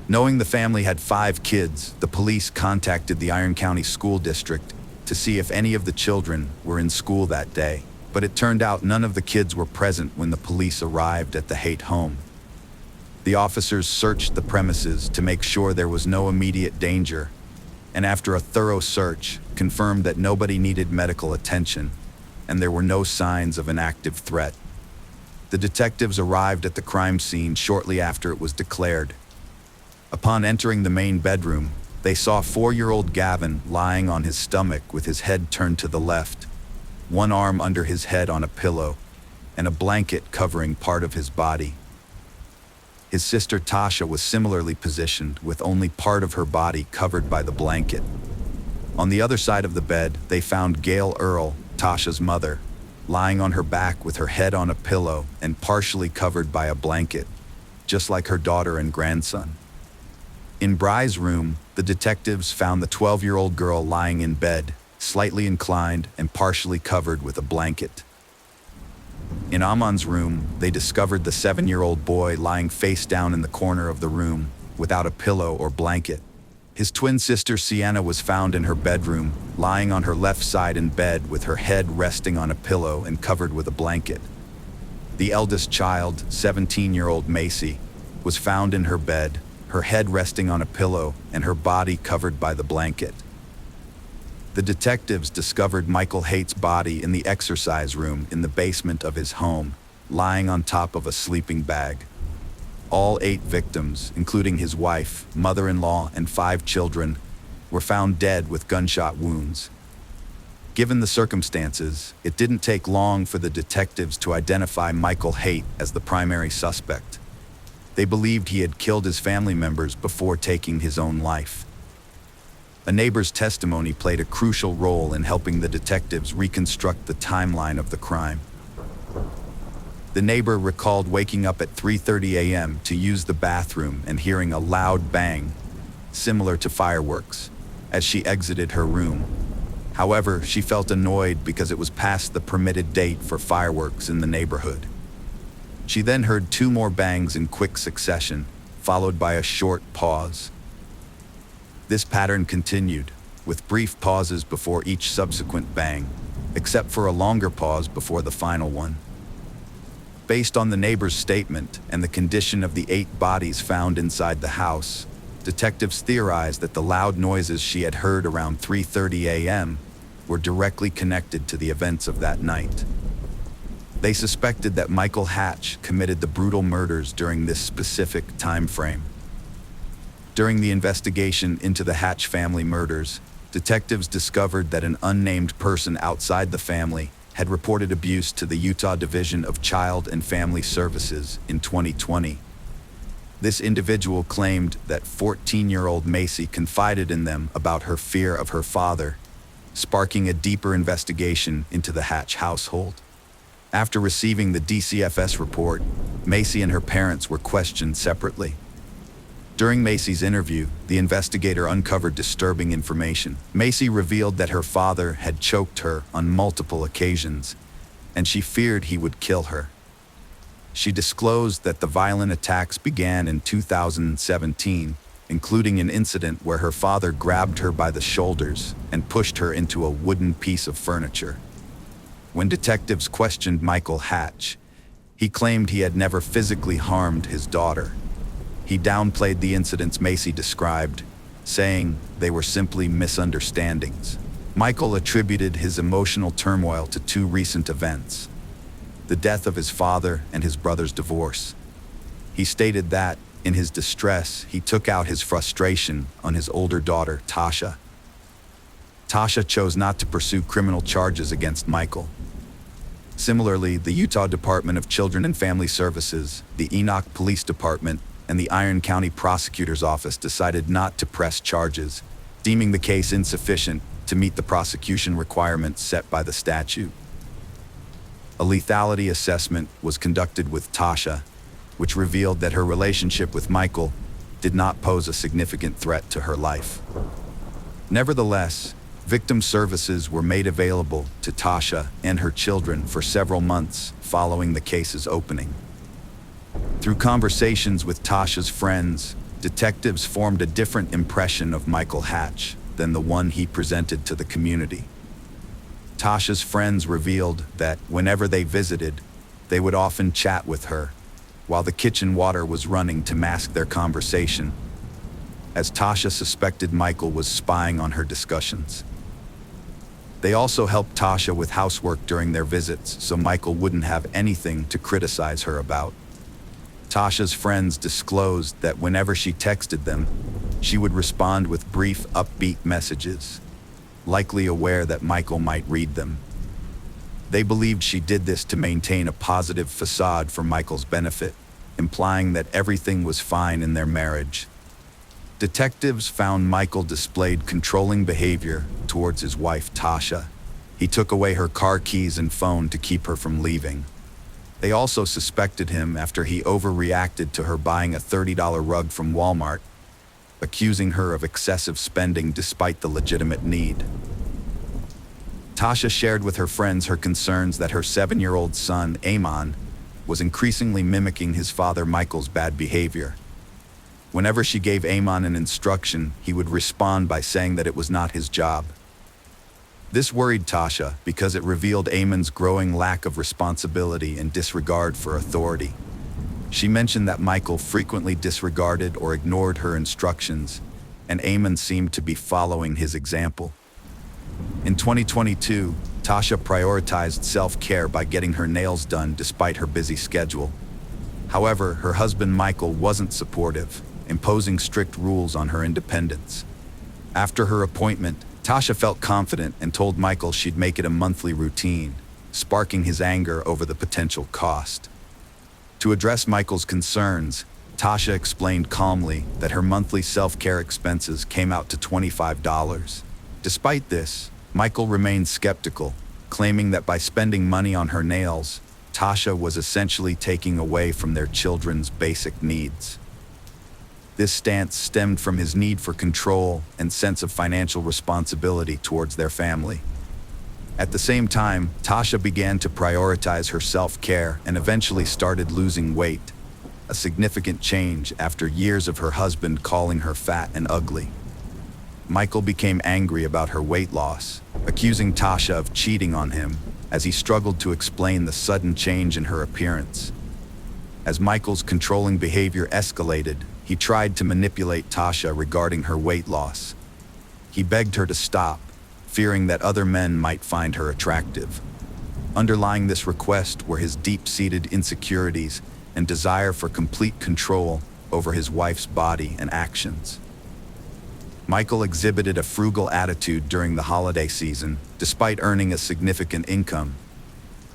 Knowing the family had 5 kids, the police contacted the Iron County School District to see if any of the children were in school that day, but it turned out none of the kids were present when the police arrived at the Haight home. The officers searched the premises to make sure there was no immediate danger, and after a thorough search, confirmed that nobody needed medical attention, and there were no signs of an active threat. The detectives arrived at the crime scene shortly after it was declared. Upon entering the main bedroom, they saw 4-year-old Gavin lying on his stomach with his head turned to the left, one arm under his head on a pillow, and a blanket covering part of his body. His sister Tasha was similarly positioned, with only part of her body covered by the blanket. On the other side of the bed, they found Gail Earle, Tasha's mother, lying on her back with her head on a pillow and partially covered by a blanket, just like her daughter and grandson. In Bry's room, the detectives found the 12-year-old girl lying in bed, slightly inclined and partially covered with a blanket. In Amon's room, they discovered the 7-year-old boy lying face down in the corner of the room, without a pillow or blanket. His twin sister Sienna was found in her bedroom, lying on her left side in bed with her head resting on a pillow and covered with a blanket. The eldest child, 17-year-old Macy, was found in her bed, her head resting on a pillow and her body covered by the blanket. The detectives discovered Michael Haight's body in the exercise room in the basement of his home, lying on top of a sleeping bag. All 8 victims, including his wife, mother-in-law, and 5 children, were found dead with gunshot wounds. Given the circumstances, it didn't take long for the detectives to identify Michael Haight as the primary suspect. They believed he had killed his family members before taking his own life. A neighbor's testimony played a crucial role in helping the detectives reconstruct the timeline of the crime. The neighbor recalled waking up at 3:30 a.m. to use the bathroom and hearing a loud bang, similar to fireworks, as she exited her room. However, she felt annoyed because it was past the permitted date for fireworks in the neighborhood. She then heard 2 more bangs in quick succession, followed by a short pause. This pattern continued, with brief pauses before each subsequent bang, except for a longer pause before the final one. Based on the neighbor's statement and the condition of the 8 bodies found inside the house, detectives theorized that the loud noises she had heard around 3:30 a.m. were directly connected to the events of that night. They suspected that Michael Hatch committed the brutal murders during this specific time frame. During the investigation into the Hatch family murders, detectives discovered that an unnamed person outside the family had reported abuse to the Utah Division of Child and Family Services in 2020. This individual claimed that 14-year-old Macy confided in them about her fear of her father, sparking a deeper investigation into the Hatch household. After receiving the DCFS report, Macy and her parents were questioned separately. During Macy's interview, the investigator uncovered disturbing information. Macy revealed that her father had choked her on multiple occasions, and she feared he would kill her. She disclosed that the violent attacks began in 2017, including an incident where her father grabbed her by the shoulders and pushed her into a wooden piece of furniture. When detectives questioned Michael Hatch, he claimed he had never physically harmed his daughter. He downplayed the incidents Macy described, saying they were simply misunderstandings. Michael attributed his emotional turmoil to two recent events: the death of his father and his brother's divorce. He stated that, in his distress, he took out his frustration on his older daughter, Tasha. Tasha chose not to pursue criminal charges against Michael. Similarly, the Utah Department of Children and Family Services, the Enoch Police Department, and the Iron County Prosecutor's Office decided not to press charges, deeming the case insufficient to meet the prosecution requirements set by the statute. A lethality assessment was conducted with Tasha, which revealed that her relationship with Michael did not pose a significant threat to her life. Nevertheless, victim services were made available to Tasha and her children for several months following the case's opening. Through conversations with Tasha's friends, detectives formed a different impression of Michael Hatch than the one he presented to the community. Tasha's friends revealed that whenever they visited, they would often chat with her, while the kitchen water was running to mask their conversation, as Tasha suspected Michael was spying on her discussions. They also helped Tasha with housework during their visits so Michael wouldn't have anything to criticize her about. Tasha's friends disclosed that whenever she texted them, she would respond with brief, upbeat messages, likely aware that Michael might read them. They believed she did this to maintain a positive facade for Michael's benefit, implying that everything was fine in their marriage. Detectives found Michael displayed controlling behavior towards his wife, Tasha. He took away her car keys and phone to keep her from leaving. They also suspected him after he overreacted to her buying a $30 rug from Walmart, accusing her of excessive spending despite the legitimate need. Tasha shared with her friends her concerns that her 7-year-old son, Amon, was increasingly mimicking his father Michael's bad behavior. Whenever she gave Amon an instruction, he would respond by saying that it was not his job. This worried Tasha because it revealed Amon's growing lack of responsibility and disregard for authority. She mentioned that Michael frequently disregarded or ignored her instructions, and Amon seemed to be following his example. In 2022, Tasha prioritized self-care by getting her nails done despite her busy schedule. However, her husband Michael wasn't supportive, imposing strict rules on her independence. After her appointment, Tasha felt confident and told Michael she'd make it a monthly routine, sparking his anger over the potential cost. To address Michael's concerns, Tasha explained calmly that her monthly self-care expenses came out to $25. Despite this, Michael remained skeptical, claiming that by spending money on her nails, Tasha was essentially taking away from their children's basic needs. This stance stemmed from his need for control and sense of financial responsibility towards their family. At the same time, Tasha began to prioritize her self-care and eventually started losing weight, a significant change after years of her husband calling her fat and ugly. Michael became angry about her weight loss, accusing Tasha of cheating on him as he struggled to explain the sudden change in her appearance. As Michael's controlling behavior escalated, he tried to manipulate Tasha regarding her weight loss. He begged her to stop, fearing that other men might find her attractive. Underlying this request were his deep-seated insecurities and desire for complete control over his wife's body and actions. Michael exhibited a frugal attitude during the holiday season, despite earning a significant income.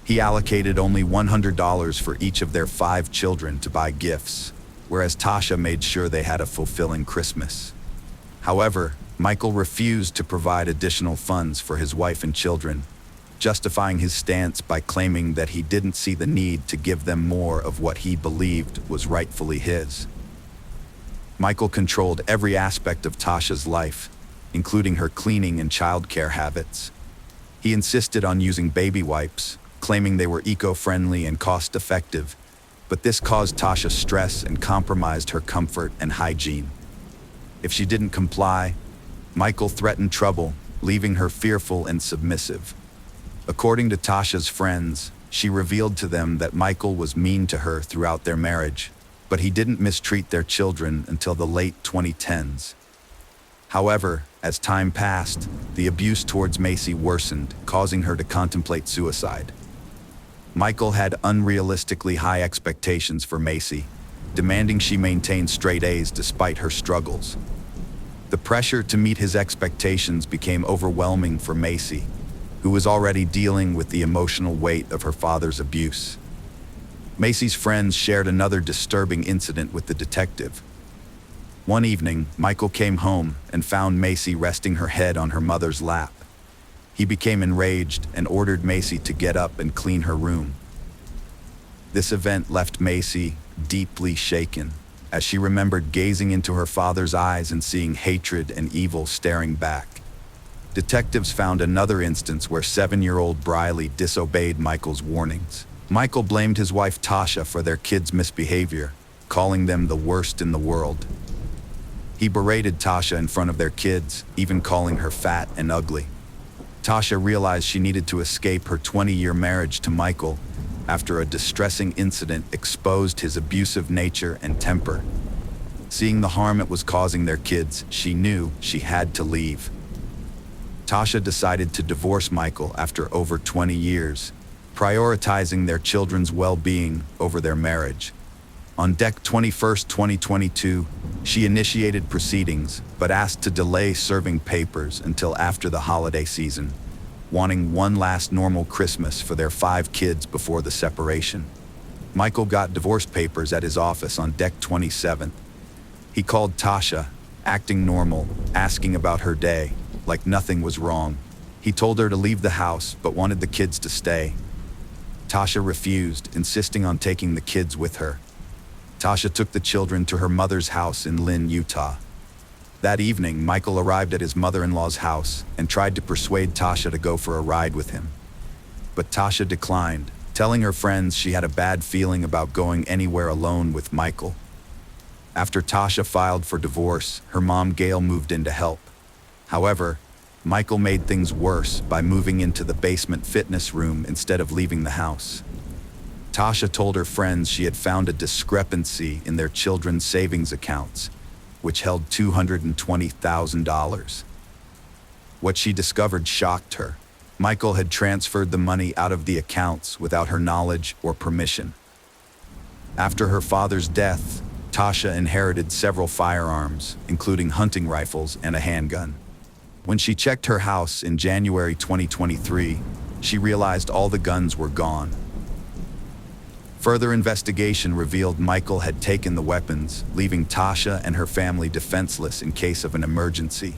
He allocated only $100 for each of their 5 children to buy gifts, whereas Tasha made sure they had a fulfilling Christmas. However, Michael refused to provide additional funds for his wife and children, justifying his stance by claiming that he didn't see the need to give them more of what he believed was rightfully his. Michael controlled every aspect of Tasha's life, including her cleaning and childcare habits. He insisted on using baby wipes, claiming they were eco-friendly and cost-effective, but this caused Tasha stress and compromised her comfort and hygiene. If she didn't comply, Michael threatened trouble, leaving her fearful and submissive. According to Tasha's friends, she revealed to them that Michael was mean to her throughout their marriage, but he didn't mistreat their children until the late 2010s. However, As time passed, the abuse towards Macy worsened, causing her to contemplate suicide. Michael had unrealistically high expectations for Macy, demanding she maintain straight A's despite her struggles. The pressure to meet his expectations became overwhelming for Macy, who was already dealing with the emotional weight of her father's abuse. Macy's friends shared another disturbing incident with the detective. One evening, Michael came home and found Macy resting her head on her mother's lap. He became enraged and ordered Macy to get up and clean her room. This event left Macy deeply shaken, as she remembered gazing into her father's eyes and seeing hatred and evil staring back. Detectives found another instance where 7-year-old Briley disobeyed Michael's warnings. Michael blamed his wife Tasha for their kids' misbehavior, calling them the worst in the world. He berated Tasha in front of their kids, even calling her fat and ugly. Tasha realized she needed to escape her 20-year marriage to Michael after a distressing incident exposed his abusive nature and temper. Seeing the harm it was causing their kids, she knew she had to leave. Tasha decided to divorce Michael after over 20 years, prioritizing their children's well-being over their marriage. On Dec 21, 2022, she initiated proceedings, but asked to delay serving papers until after the holiday season, wanting one last normal Christmas for their 5 kids before the separation. Michael got divorce papers at his office on Dec 27. He called Tasha, acting normal, asking about her day, like nothing was wrong. He told her to leave the house, but wanted the kids to stay. Tasha refused, insisting on taking the kids with her. Tasha took the children to her mother's house in Lynn, Utah. That evening, Michael arrived at his mother-in-law's house and tried to persuade Tasha to go for a ride with him. But Tasha declined, telling her friends she had a bad feeling about going anywhere alone with Michael. After Tasha filed for divorce, her mom Gail moved in to help. However, Michael made things worse by moving into the basement fitness room instead of leaving the house. Tasha told her friends she had found a discrepancy in their children's savings accounts, which held $220,000. What she discovered shocked her. Michael had transferred the money out of the accounts without her knowledge or permission. After her father's death, Tasha inherited several firearms, including hunting rifles and a handgun. When she checked her house in January 2023, she realized all the guns were gone. Further investigation revealed Michael had taken the weapons, leaving Tasha and her family defenseless in case of an emergency.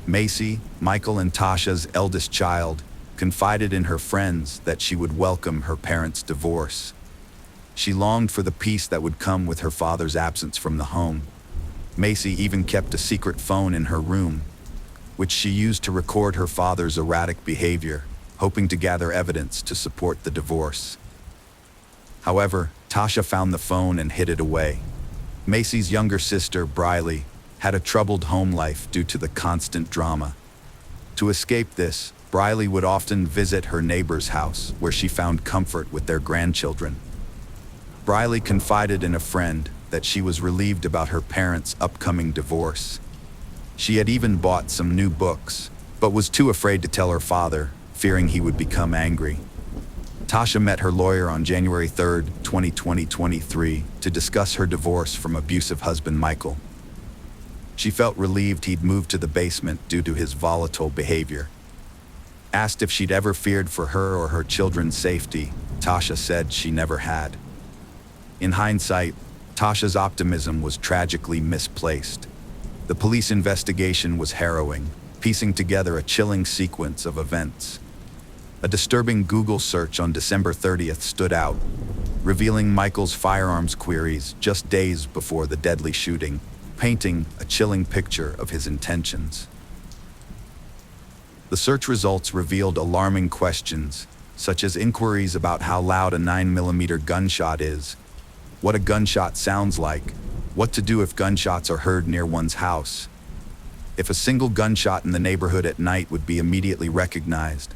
Macy, Michael and Tasha's eldest child, confided in her friends that she would welcome her parents' divorce. She longed for the peace that would come with her father's absence from the home. Macy even kept a secret phone in her room, which she used to record her father's erratic behavior, hoping to gather evidence to support the divorce. However, Tasha found the phone and hid it away. Macy's younger sister, Briley, had a troubled home life due to the constant drama. To escape this, Briley would often visit her neighbor's house, where she found comfort with their grandchildren. Briley confided in a friend that she was relieved about her parents' upcoming divorce. She had even bought some new books, but was too afraid to tell her father, fearing he would become angry. Tasha met her lawyer on January 3, 2023, to discuss her divorce from abusive husband Michael. She felt relieved he'd moved to the basement due to his volatile behavior. Asked if she'd ever feared for her or her children's safety, Tasha said she never had. In hindsight, Tasha's optimism was tragically misplaced. The police investigation was harrowing, piecing together a chilling sequence of events. A disturbing Google search on December 30th stood out, revealing Michael's firearms queries just days before the deadly shooting, painting a chilling picture of his intentions. The search results revealed alarming questions, such as inquiries about how loud a 9mm gunshot is, what a gunshot sounds like, what to do if gunshots are heard near one's house, if a single gunshot in the neighborhood at night would be immediately recognized,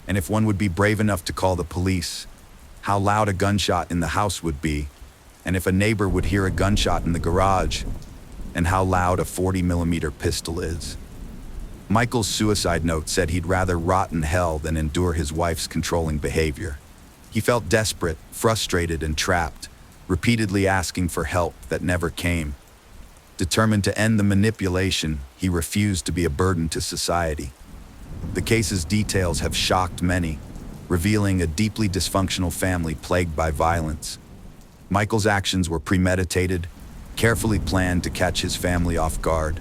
and if one would be brave enough to call the police, how loud a gunshot in the house would be, and if a neighbor would hear a gunshot in the garage, and how loud a 40mm pistol is. Michael's suicide note said he'd rather rot in hell than endure his wife's controlling behavior. He felt desperate, frustrated, and trapped, repeatedly asking for help that never came. Determined to end the manipulation, he refused to be a burden to society. The case's details have shocked many, revealing a deeply dysfunctional family plagued by violence. Michael's actions were premeditated, carefully planned to catch his family off guard.